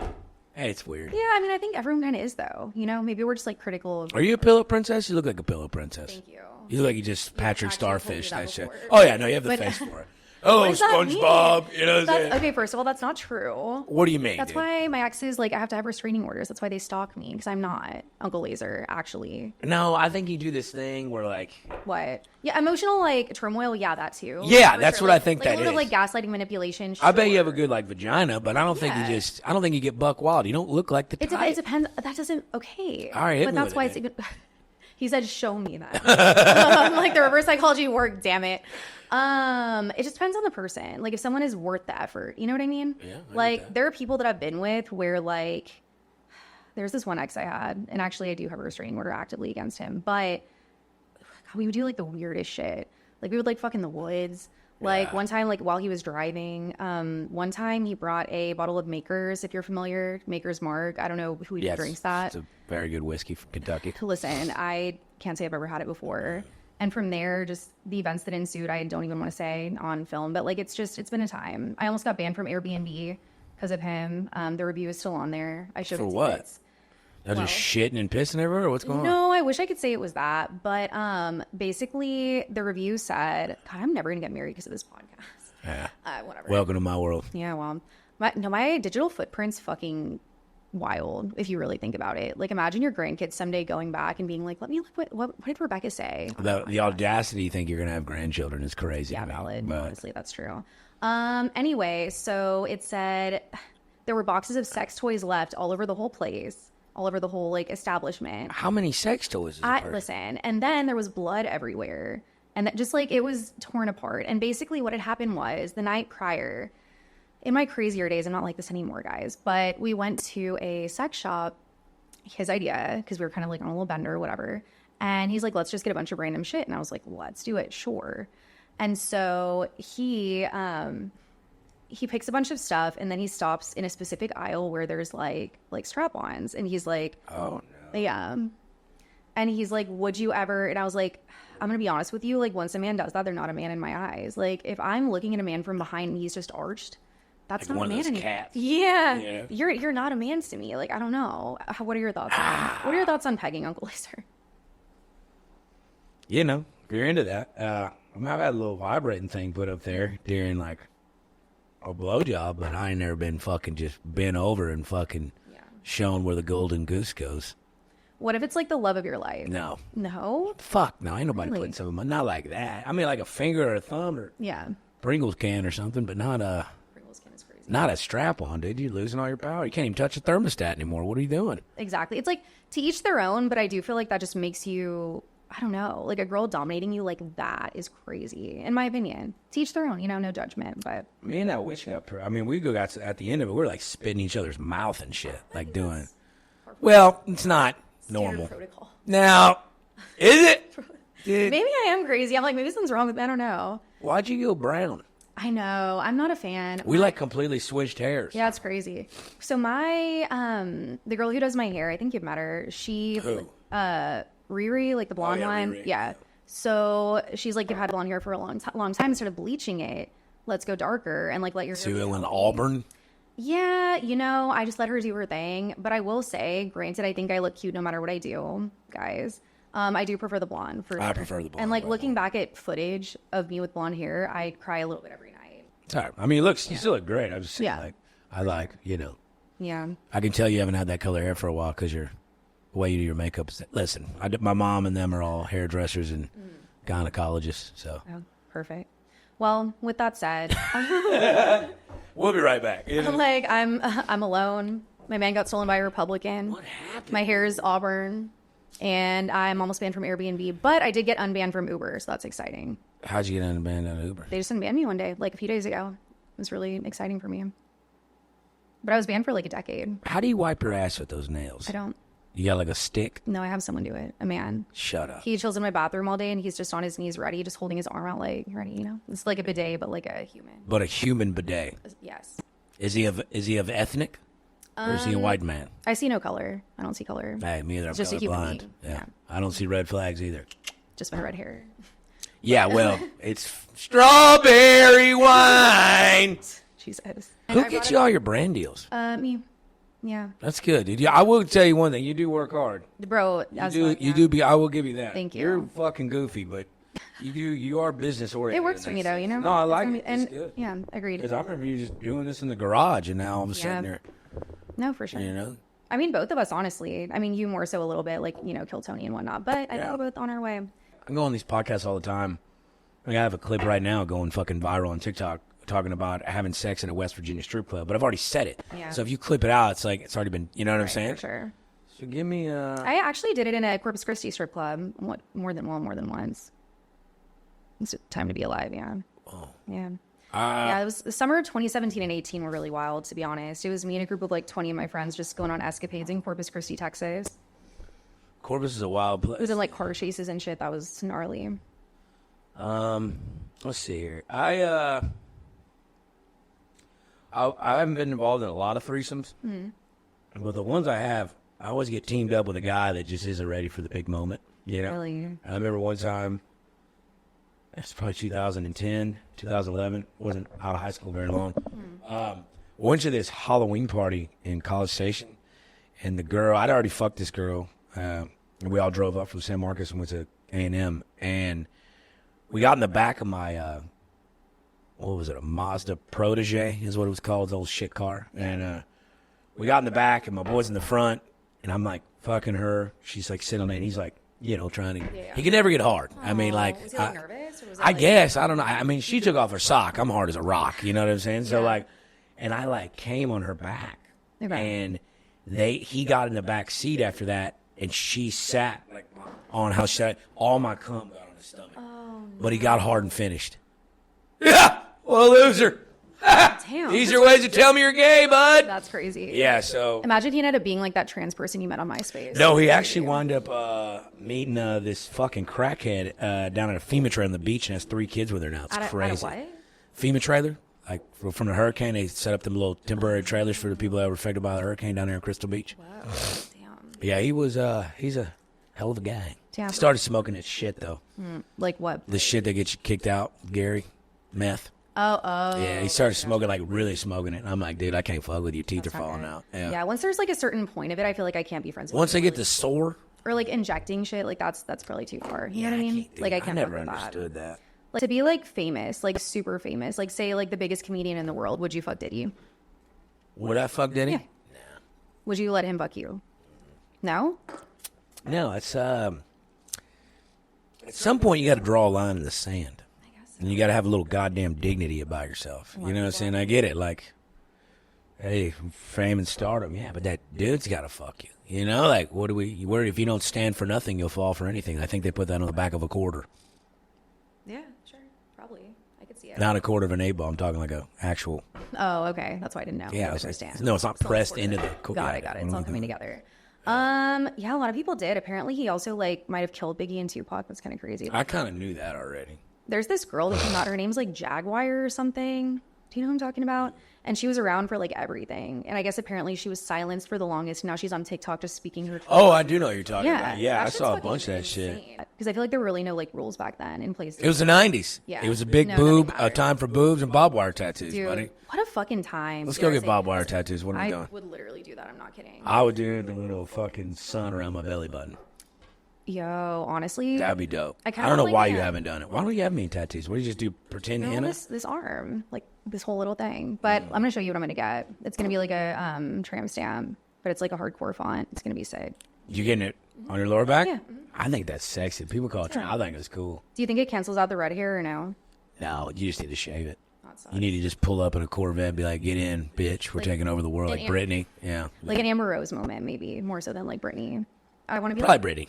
hey, it's weird. Yeah, I mean, I think everyone kind of is though. You know, maybe we're just like critical of. Are you a pillow princess? You look like a pillow princess. Thank you. You look like you just Patrick actually told me Starfish that that shit. before. Oh yeah, no, you have the But- face for it. Oh, What does that SpongeBob. mean? You know what I'm saying? Okay, first of all, that's not true. What do you mean? That's dude? why my exes, like, I have to have restraining orders. That's why they stalk me, because I'm not Uncle Lazer, actually. No, I think you do this thing where like. What? Yeah, emotional, like, turmoil, yeah, that too. Yeah, For that's sure. what I Like, think like that a little, is. like, gaslighting, manipulation, I bet you have a sure. good like vagina, but I don't think Yeah. I don't think you get buck wild. You don't look like the It type. depends. That doesn't, okay. All right, hit but me that's with why it, it's even. He said, show me that. Like, the reverse psychology worked, damn it. It just depends on the person. Like, if someone is worth the effort, you know what I mean? Yeah, I get like, that. there are people that I've been with where, like, there's this one ex I had, and actually I do have a restraining order actively against him, but God, we would do, like, the weirdest shit. Like, we would, like, fuck in the woods. Like, Yeah. one time, like, while he was driving, one time he brought a bottle of Maker's, if you're familiar, Maker's Mark. I don't know who even Yes, drinks that. It's a very good whiskey from Kentucky. Listen, I can't say I've ever had it before. And from there, just the events that ensued, I don't even want to say on film, but like, it's been a time. I almost got banned from Airbnb because of him. The review is still on there. I showed For it to what? kids. They're just shitting and pissing everywhere. Or what's going on? No, I wish I could say it was that, but basically the review said, God, I'm never gonna get married because of this podcast. Yeah. Whatever. Welcome to my world. Yeah, well, my digital footprint's fucking wild if you really think about it. Like, imagine your grandkids someday going back and being like, let me look what did Rebecca say? The audacity you think you're gonna have grandchildren is crazy. Yeah, to me, valid. but- Honestly, that's true. Anyway, so it said there were boxes of sex toys left all over the whole place, all over the whole like establishment. How many sex toys? Is a person? Listen, and then there was blood everywhere, and that just like it was torn apart. And basically, what had happened was the night prior. In my crazier days, I'm not like this anymore, guys. But we went to a sex shop. His idea, because we were kind of like on a little bender or whatever. And he's like, let's just get a bunch of random shit. And I was like, let's do it, sure. And so he picks a bunch of stuff, and then he stops in a specific aisle where there's like strap-ons, and he's like, Oh no. yeah. And he's like, would you ever? And I was like, I'm gonna be honest with you. Like, once a man does that, they're not a man in my eyes. Like, if I'm looking at a man from behind and he's just arched, that's Like not one a of man those anymore. cats. Yeah. Yeah. You're not a man to me. Like, I don't know. What are your thoughts? What are your thoughts on pegging, Uncle Lazer? You know, if you're into that, I've had a little vibrating thing put up there during like a blowjob, but I ain't never been fucking just bent over and fucking shown where the golden goose goes. What if it's like the love of your life? No. No? Fuck no, ain't nobody Really? putting something, not like that. I mean, like a finger or a thumb or Yeah. Pringles can or something, but not a Pringles can is crazy. not a strap on, dude. You're losing all your power. You can't even touch a thermostat anymore. What are you doing? Exactly. It's like to each their own, but I do feel like that just makes you, I don't know, like a girl dominating you like that is crazy, in my opinion. To each their own, you know, no judgment, but Me and that witch got. I mean, we got at the end of it. We're like spitting each other's mouth and shit, like doing. Well, it's not normal. standard protocol. Now, is it? Dude, Maybe I am crazy. I'm like, maybe something's wrong with me. I don't know. why'd you go brown? I know. I'm not a fan. We like completely switched hairs. Yeah, it's crazy. So my the girl who does my hair, I think you've met her. She Who? Riri, like the blonde yeah, one. Riri. Yeah. So she's like, you've had blonde hair for a long time, started bleaching it. Let's go darker and like let your hair So be you went healthy. Auburn. Yeah, you know, I just let her do her thing. But I will say, granted, I think I look cute no matter what I do, guys. I do prefer the blonde for I sure. prefer the blonde And like way looking back at footage of me with blonde hair, I cry a little bit every night. It's all right. I mean, you still look great. I was just saying, Yeah. like, I like, you know, Yeah. I can tell you haven't had that color hair for a while because the way you do your makeup. Listen, my mom and them are all hairdressers and gynecologists, so. Oh, perfect. Well, with that said, We'll be right back. I'm alone. My man got stolen by a Republican. What happened? My hair is auburn, and I'm almost banned from Airbnb, but I did get unbanned from Uber, so that's exciting. How'd you get unbanned on Uber? They just unbanned me one day, like a few days ago. It was really exciting for me. But I was banned for like a decade. How do you wipe your ass with those nails? I don't. You got like a stick? No, I have someone do it. A man. Shut up. He chills in my bathroom all day, and he's just on his knees ready, just holding his arm out like, ready, you know? It's like a bidet, but like a human. But a human bidet. Yes. Is he of ethnic? Or is he a white man? I see no color. I don't see color. Hey, me either. I'm It's just a human colorblind. being. Yeah. Yeah. I don't see red flags either. Just my red hair. Yeah, well, it's strawberry wine. Jesus. Who gets you all your brand deals? Me. Yeah. That's good, dude. Yeah, I will tell you one thing. You do work hard. Bro, You do be. I will give you that. Thank you. You're fucking goofy, but you are business oriented. It works for me though, you know? No, I like It's it. gonna be- It's good. Yeah, agreed. Because I remember you just doing this in the garage, and now all of a sudden Yeah. you're, No, for sure. you know. I mean, both of us, honestly. I mean, you more so a little bit, like, you know, Kill Tony and whatnot. But I think we're both on our way. I go on these podcasts all the time. I have a clip right now going fucking viral on TikTok talking about having sex in a West Virginia strip club, but I've already said it. Yeah. So if you clip it out, it's like it's already been. You know what I'm Right, saying? For sure. So give me a. I actually did it in a Corpus Christi strip club. More than once. It's time to be alive, yeah. Oh. Yeah. Yeah, it was the summer of 2017 and 18 were really wild, to be honest. It was me and a group of like 20 of my friends just going on escapades in Corpus Christi, Texas. Corpus is a wild place. It was in like car chases and shit. That was gnarly. Let's see here. I haven't been involved in a lot of threesomes, but the ones I have, I always get teamed up with a guy that just isn't ready for the big moment. You know, Really? I remember one time. It's probably 2010, 2011. Wasn't out of high school very long. Went to this Halloween party in College Station, and the girl, I'd already fucked this girl. And we all drove up from San Marcos and went to A&M, and we got in the back of my, what was it, a Mazda Protege is what it was called, the old shit car. And we got in the back, and my boy's in the front, and I'm like fucking her. She's like sitting on it, and he's like, you know, trying to. Yeah. He could never get hard. I mean, like, Was he like nervous? Or was it, I like, guess I don't know. I mean, she took off her sock. I'm hard as a rock. You know what I'm saying? So Yeah. like, and I like came on her back, Okay. and he got in the back seat after that, and she sat like on how she sat. All my cum got on his stomach, but he got hard and finished. Yeah, what a loser. Damn. Easier ways to tell me you're gay, bud. That's crazy. Yeah. So Imagine he ended up being like that trans person you met on MySpace. no, he actually wound up meeting this fucking crackhead down at a FEMA trailer on the beach, and has 3 kids with her now. It's At a crazy. what? FEMA trailer, like from the hurricane, they set up them little temporary trailers for the people that were affected by the hurricane down there in Crystal Beach. Wow. Damn. Yeah, he's a hell of a guy. Damn. He started smoking that shit though. Like what? The shit that gets you kicked out, Gary, meth. Oh. Yeah, he started smoking, like really smoking it. And I'm like, dude, I can't fuck with you. Teeth That's are not falling good. out. Yeah. Yeah. Once there's like a certain point of it, I feel like I can't be friends with Once they people. get the sore, Or like injecting shit, like that's probably too far. You know what I mean? can't, dude, Like I can't never fuck with that. understood that. Like to be like famous, like super famous, like say like the biggest comedian in the world, would you fuck Diddy? Would I fuck Denny? Yeah. Would you let him fuck you? No? No, it's at some point you got to draw a line in the sand, and you got to have a little goddamn dignity about yourself. You know what I'm saying? I get it. Like, hey, fame and stardom, yeah, but that dude's got to fuck you. You know, like what do we? Where if you don't stand for nothing, you'll fall for anything. I think they put that on the back of a quarter, Yeah, sure. Probably. I could see it. not a quarter of an 8-ball. I'm talking like a actual. Oh, okay. That's why I didn't know. Yeah, I it's understand. no, it's not Still pressed important. into the. Got it. It's all coming together. Yeah, a lot of people did. Apparently, he also like might have killed Biggie and Tupac. That's kind of crazy. I kind of knew that already. There's this girl that came out. Her name's like Jaguar or something. Do you know who I'm talking about? And she was around for like everything. And I guess apparently she was silenced for the longest. Now she's on TikTok just speaking her truth. Oh, I do know what you're talking Yeah, about. Yeah, I that saw a shit's bunch of that fucking shit. Because I feel like there were really no like rules back then in place. It was the 90s. Yeah. It was a big No, nothing boob, a mattered. time for boobs and barbed wire tattoos, Dude, buddy. what a fucking time. Let's go get Seriously. barbed wire tattoos. What are we I doing? would literally do that. I'm not kidding. I would do the little fucking sun around my belly button. Yo, honestly, That'd be dope. I I kinda don't know like why you that. haven't done it. Why don't you have any tattoos? What do you just do? Pretend you know, henna? this arm, like this whole little thing. But I'm gonna show you what I'm gonna get. It's gonna be like a tram stamp, but it's like a hardcore font. It's gonna be sick. You getting it on your lower back? Yeah. I think that's sexy. People call it tram. I think it's cool. Do you think it cancels out the red hair or no? No, you just need to shave it. Oh, You need to just pull up in a Corvette and be like, get in, bitch. We're taking over the world. Like Britney. Yeah. Like an Amber Rose moment, maybe. More so than like Britney. I want to be probably like... Britney.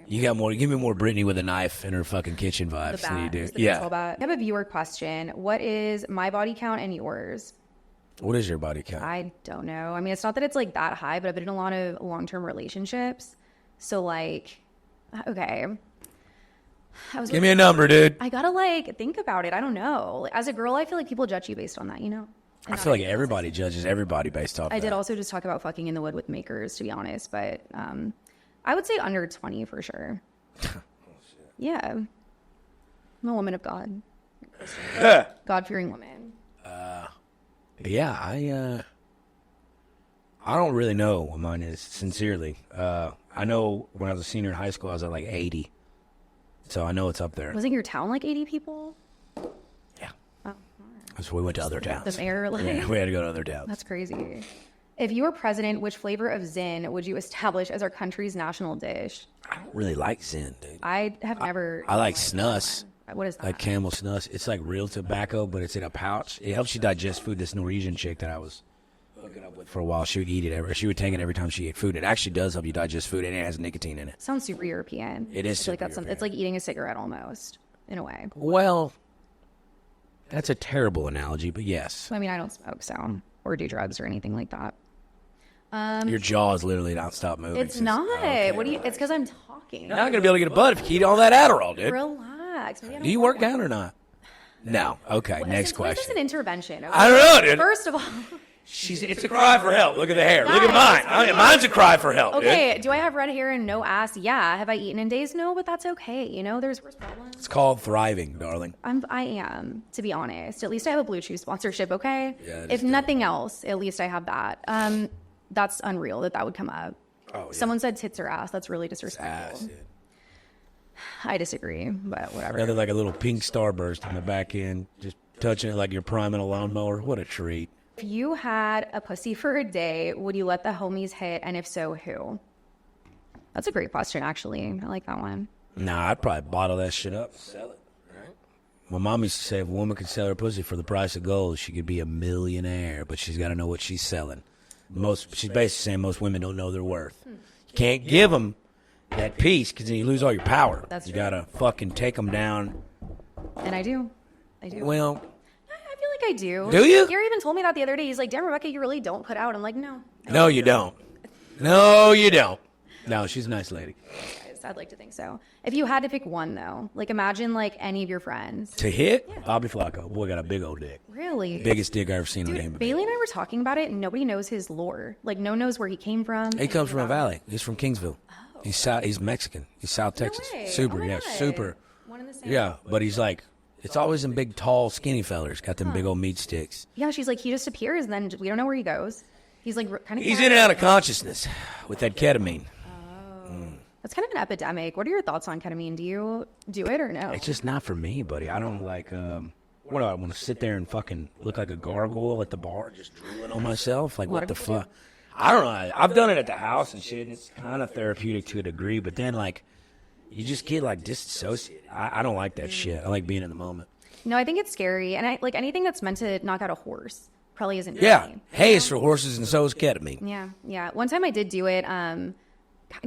You got more. Give me more Britney with a knife in her fucking kitchen vibes than you do. Yeah. I have a viewer question. What is my body count and yours? What is your body count? I don't know. I mean, it's not that it's like that high, but I've been in a lot of long-term relationships. So like, okay. Give me a number, dude. I gotta like think about it. I don't know. Like, as a girl, I feel like people judge you based on that, you know? I feel like everybody judges everybody based off I that. did also just talk about fucking in the wood with makers, to be honest, but I would say under 20 for sure. Oh, shit. Yeah. I'm a woman of God. God-fearing woman. Yeah, I don't really know what mine is, sincerely. I know when I was a senior in high school, I was at like 80. So I know it's up there. Wasn't your town like 80 people? Yeah. Oh, so we went to other towns. The mayor, like... Yeah, we had to go to other towns. That's crazy. If you were president, which flavor of Zin would you establish as our country's national dish? I don't really like Zin, dude. I have never... I like Snus. What is that? Like Camel Snus. It's like real tobacco, but it's in a pouch. It helps you digest food. This Norwegian chick that I was hooking up with for a while, she would eat it. She would take it every time she ate food. It actually does help you digest food, and it has nicotine in it. Sounds super European. It is super like that's European. It's like eating a cigarette almost, in a way. Well, that's a terrible analogy, but yes. I mean, I don't smoke, so... Or do drugs or anything like that. Your jaw is literally not stop moving. It's not. Okay, what do you? It's because I'm talking. You're not gonna be able to get a butt if you eat all that Adderall, dude. Relax. Do you work out or not? No. Okay. Next question. This is an intervention. Okay? I don't know, dude. First of all, it's a cry for help. Look at the hair. Look at mine. Mine's a cry for help. Okay. Dude. Do I have red hair and no ass? Yeah. Have I eaten in days? No, but that's okay. You know, there's worse problems. It's called thriving, darling. I am, to be honest. At least I have a Blue Chew sponsorship. Okay. Yeah, if nothing else, at least I have that. That's unreal that would come up. Oh, yeah. Someone said tits or ass. That's really disrespectful. Ass, dude. I disagree, but whatever. Rather like a little pink starburst in the back end, just touching it like you're priming a lawnmower. What a treat. If you had a pussy for a day, would you let the homies hit? And if so, who? That's a great question, actually. I like that one. Nah, I'd probably bottle that shit up and sell it. Right? My mom used to say if a woman could sell her pussy for the price of gold, she could be a millionaire, but she's got to know what she's selling. She's basically saying most women don't know their worth. You can't give them that piece because then you lose all your power. That's you true. got to fucking take them down. And I do. Well, I feel like I do. Do you? Gary even told me that the other day. He's like, damn, Rebecca, you really don't put out. I'm like, no. No, you don't. No, you don't. No, she's a nice lady. I'd like to think so. If you had to pick one, though, like imagine like any of your friends. To hit? Yeah. Bobby Flacco. Boy, got a big old dick. Really? Biggest dick I ever seen on him. Bailey and I were talking about it, and nobody knows his lore. Like, no one knows where he came from. He comes from a valley. He's from Kingsville. Oh. He's Mexican. He's South Texas. Way. Super, God. super. One in the same. Yeah, but he's like, it's always them big, tall, skinny fellers. Got them big old meat sticks. Yeah, she's like, he just appears, and then we don't know where he goes. He's like kind of. He's in and out of consciousness with that ketamine. That's kind of an epidemic. What are your thoughts on ketamine? Do you do it or no? It's just not for me, buddy. I don't like, what do I want to sit there and fucking look like a gargoyle at the bar just drooling on myself? Like, what the fuck? I don't know. I've done it at the house and shit. And it's kind of therapeutic to a degree, but then, like, you just get, like, disassociated. I don't like that shit. I like being in the moment. No, I think it's scary. And I like anything that's meant to knock out a horse probably isn't. Yeah. Me. Hay is for horses and so is ketamine. Yeah. Yeah. One time I did do it,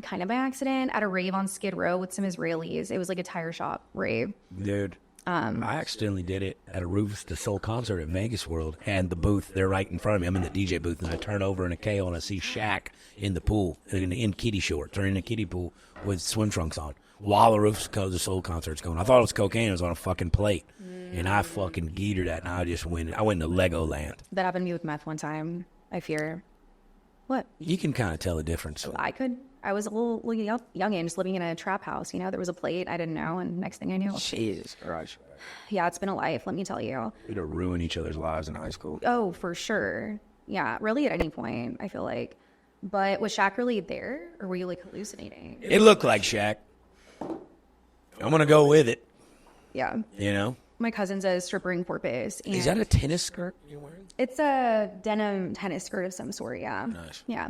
kind of by accident at a rave on Skid Row with some Israelis. It was like a tire shop rave. Dude, I accidentally did it at a Rufus the Soul concert at Vegas World, and the booth, they're right in front of me. I'm in the DJ booth, and I turn over in a KO, and I see Shaq in the pool, in kitty shorts, or in a kiddie pool with swim trunks on, while the Rufus the Soul concert's going. I thought it was cocaine. It was on a fucking plate, and I fucking geetered that, and I went into Legoland. That happened to me with meth one time, I fear. What? You can kind of tell the difference. I could. I was a little youngin', just living in a trap house. You know, there was a plate. I didn't know, and next thing I knew. Jesus Christ. Yeah, it's been a life, let me tell you. We'd have ruined each other's lives in high school. Oh, for sure. Yeah, really at any point, I feel like. But was Shaq really there, or were you, like, hallucinating? It looked like Shaq. I'm going to go with it. Yeah. You know? My cousin's a stripper in Corpus. And is that a tennis skirt you're wearing? It's a denim tennis skirt of some sort, yeah. Nice. Yeah.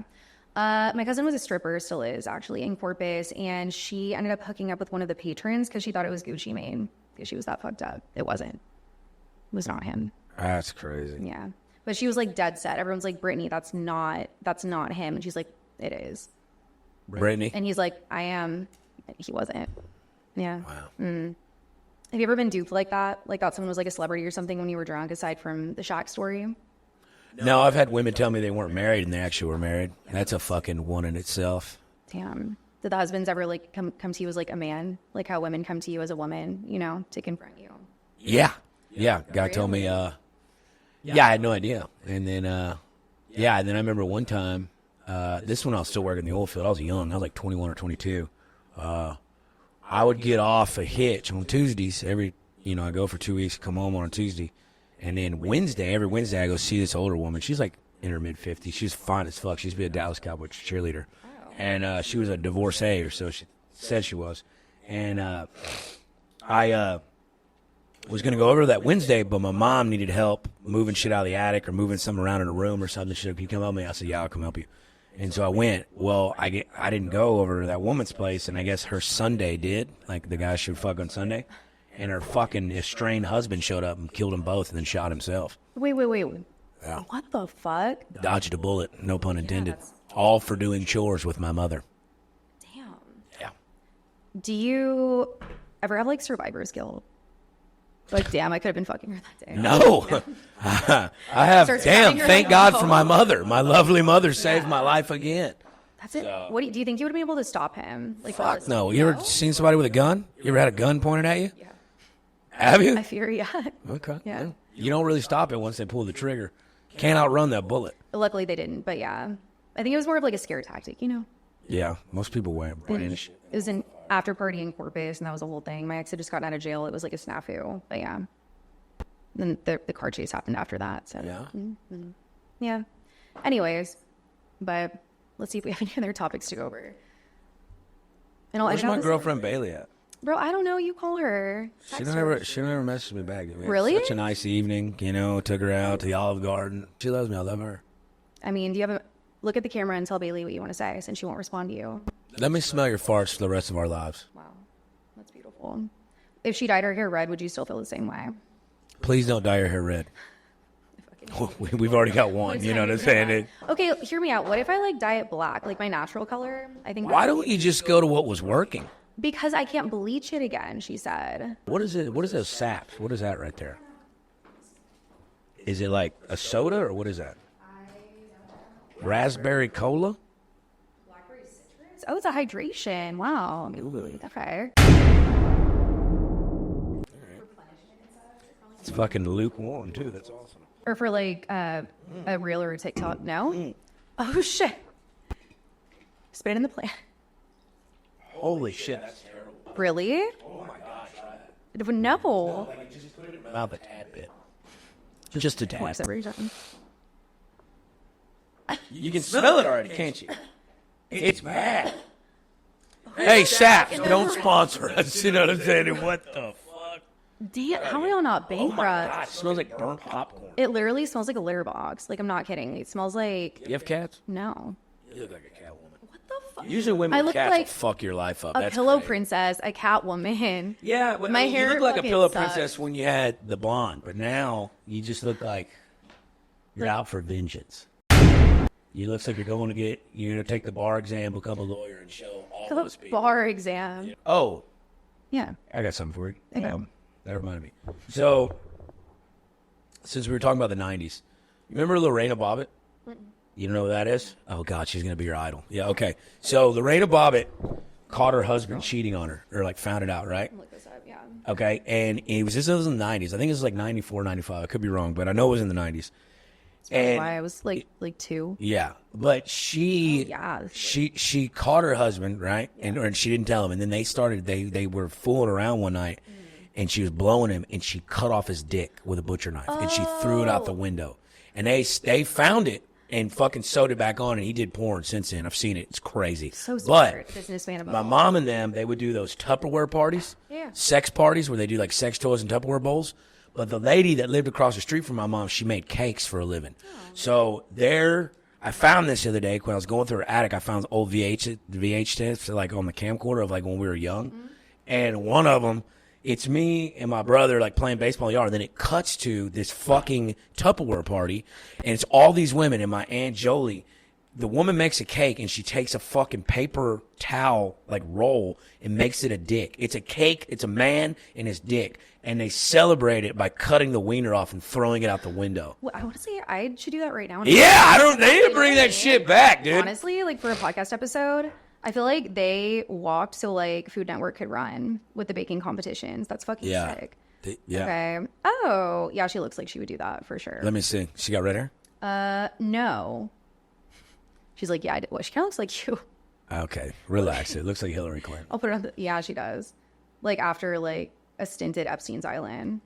My cousin was a stripper, still is, actually, in Corpus, and she ended up hooking up with one of the patrons because she thought it was Gucci Mane, because she was that fucked up. It wasn't. It was not him. That's crazy. Yeah. But she was like dead set. Everyone's like, Brittany, that's not him. And she's like, it is. Brittany? And he's like, I am. He wasn't. Yeah. Wow. Have you ever been duped like that? Like thought someone was like a celebrity or something when you were drunk, aside from the Shaq story? No, I've had women tell me they weren't married and they actually were married. That's a fucking one in itself. Damn. Did the husbands ever like come to you as like a man? Like how women come to you as a woman, to confront you? Yeah. Yeah. Guy told me, I had no idea. And then, and then I remember one time, this when I was still working in the oil field. I was young. I was like 21 or 22. I would get off a hitch on Tuesdays. I go for 2 weeks, come home on a Tuesday. And then every Wednesday, I go see this older woman. She's like in her mid-50s. She's fine as fuck. She used to be a Dallas Cowboys cheerleader. And she was a divorcee, or so she said she was. And I was going to go over that Wednesday, but my mom needed help moving shit out of the attic or moving something around in a room or something. She said, can you come help me? I said, yeah, I'll come help you. And so I went. Well, I didn't go over to that woman's place, and I guess her Sunday did. Like the guy she would fuck on Sunday. And her fucking estranged husband showed up and killed them both and then shot himself. Wait. Yeah. What the fuck? Dodged a bullet, no pun intended. All for doing chores with my mother. Damn. Yeah. Do you ever have like survivor's guilt? Like, damn, I could have been fucking her that day. No. I have, thank God for my no. mother. My lovely mother saved my life again. That's it. What do you think you would have been able to stop him? Like, Fuck no. You ever seen somebody with a gun? You ever had a gun pointed at you? Yeah. Have you? I fear, yeah. Okay. Yeah. You don't really stop it once they pull the trigger. Can't outrun that bullet. Luckily, they didn't, but yeah. I think it was more of like a scare tactic, Yeah, most people wear brain shit. It was an after party in Corpus, and that was the whole thing. My ex had just gotten out of jail. It was like a snafu, but yeah. Then the car chase happened after that. So Yeah. Yeah. Anyways, but let's see if we have any other topics to go over. And Where's my girlfriend Bailey at? Bro, I don't know. You call her. She don't ever message me back. Really? Such a nice evening, took her out to the Olive Garden. She loves me. I love her. I mean, do you have look at the camera and tell Bailey what you want to say, since she won't respond to you? Let me smell your farts for the rest of our lives. Wow. That's beautiful. If she dyed her hair red, would you still feel the same way? Please don't dye your hair red. We've already got one. You know what I'm saying? Okay, hear me out. What if I like dye it black, like my natural color? I think. Why don't you just go to what was working? Because I can't bleach it again, she said. What is it? What is those saps? What is that right there? Is it like a soda or what is that? Raspberry cola? Blackberry citrus? Oh, it's a hydration. Wow. Okay. It's fucking lukewarm too. That's awesome. Or for like a reel or a TikTok. No? Oh, shit. Spit it in the plant. Holy shit, that's terrible. Really? Oh my gosh. No. Like, just put it in my mouth a tad bit. Just a tad. What's every time? You can smell it already, can't you? It's bad. Hey, Saps, don't sponsor us. You know what I'm saying? What the fuck? Damn, how are y'all not Oh my bankrupt? god, it smells like burnt popcorn. It literally smells like a litter box. Like, I'm not kidding. It smells like... You have cats? No. You look like a cat woman. What the fuck? Usually women I with look cats like will fuck your life up. A That's pillow great. princess, a cat woman. Yeah, but My you hair look like a fucking pillow sucks. princess when you had the blonde, but now you just look like you're out for vengeance. You look like you're going to take the bar exam, become a lawyer, and show all those people. Bar exam. Oh, Yeah. I got something for you. Okay. That reminded me. So, since we were talking about the 90s, you remember Lorena Bobbitt? You don't know who that is? Oh, God, she's going to be your idol. Yeah, okay. So, Lorena Bobbitt caught her husband cheating on her, or like found it out, right? Look this up, yeah. Okay, and this was in the 90s. I think it was like 94, 95. I could be wrong, but I know it was in the 90s. And Why I was like 2. yeah, but she caught her husband, right? And she didn't tell him. And then they were fooling around one night, and she was blowing him, and she cut off his dick with a butcher knife, and she threw it out the window. And they found it and fucking sewed it back on, and he did porn since then. I've seen it. It's crazy. So smart. But Businessman my mom and them, they would do those Tupperware parties, sex parties where they do like sex toys and Tupperware bowls. But the lady that lived across the street from my mom, she made cakes for a living. So I found this the other day when I was going through her attic. I found old VH tapes like on the camcorder of like when we were young. And one of them it's me and my brother like playing baseball in the yard. Then it cuts to this fucking Tupperware party, and it's all these women and my Aunt Jolie. The woman makes a cake and she takes a fucking paper towel like roll and makes it a dick. It's a cake. It's a man and his dick. And they celebrate it by cutting the wiener off and throwing it out the window. Well, honestly, I should do that right now. Yeah, they need to bring that shit back, dude. Honestly, like for a podcast episode, I feel like they walked so like Food Network could run with the baking competitions. That's fucking sick. Yeah. Okay. Oh, yeah, she looks like she would do that for sure. Let me see. She got red hair? No. She's like, yeah, I did. Well, she kind of looks like you. Okay, relax. It looks like Hillary Clinton. I'll put her on yeah, she does. Like after like a stint at Epstein's Island.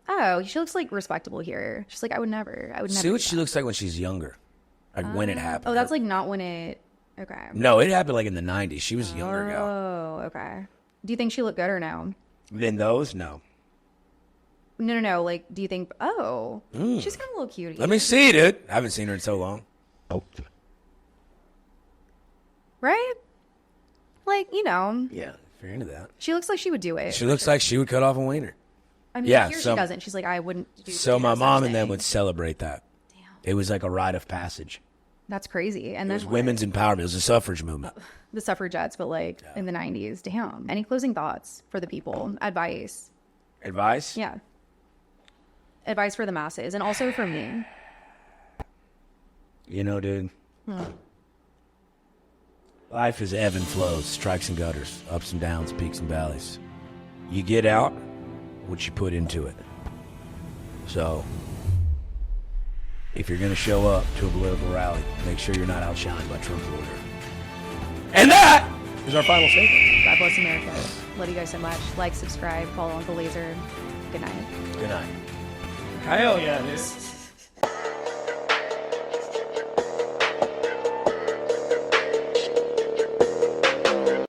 Oh, she looks like respectable here. She's like, I would never. See what she looks like when she's younger. Like when it happened. Oh, that's like not when it. Okay. No, it happened like in the 90s. She was a younger gal. Oh, okay. Do you think she looked good or no? Then those? No. No. Like, do you think? Oh, she's kind of a little cute. Let me see, dude. I haven't seen her in so long. Oh. Right? Like, you know. Yeah, if you're into that. She looks like she would do it. She looks like she would cut off a wiener. I mean, here she doesn't. She's like, I wouldn't do So my mom and them would celebrate that. Damn. It was like a rite of passage. That's crazy. And It then was women's empowerment. It was a suffrage movement. the suffragettes, but like in the 90s. Damn. Any closing thoughts for the people? Advice? Advice? Yeah. Advice for the masses and also for me. You know, dude. Life is ebb and flows, strikes and gutters, ups and downs, peaks and valleys. You get out what you put into it. So, if you're going to show up to a political rally, make sure you're not outshined by Trump or whatever. And that is our final statement. God bless America. Love you guys so much. Like, subscribe, follow Uncle Lazer. Good night. Good night. Hell yeah, dude.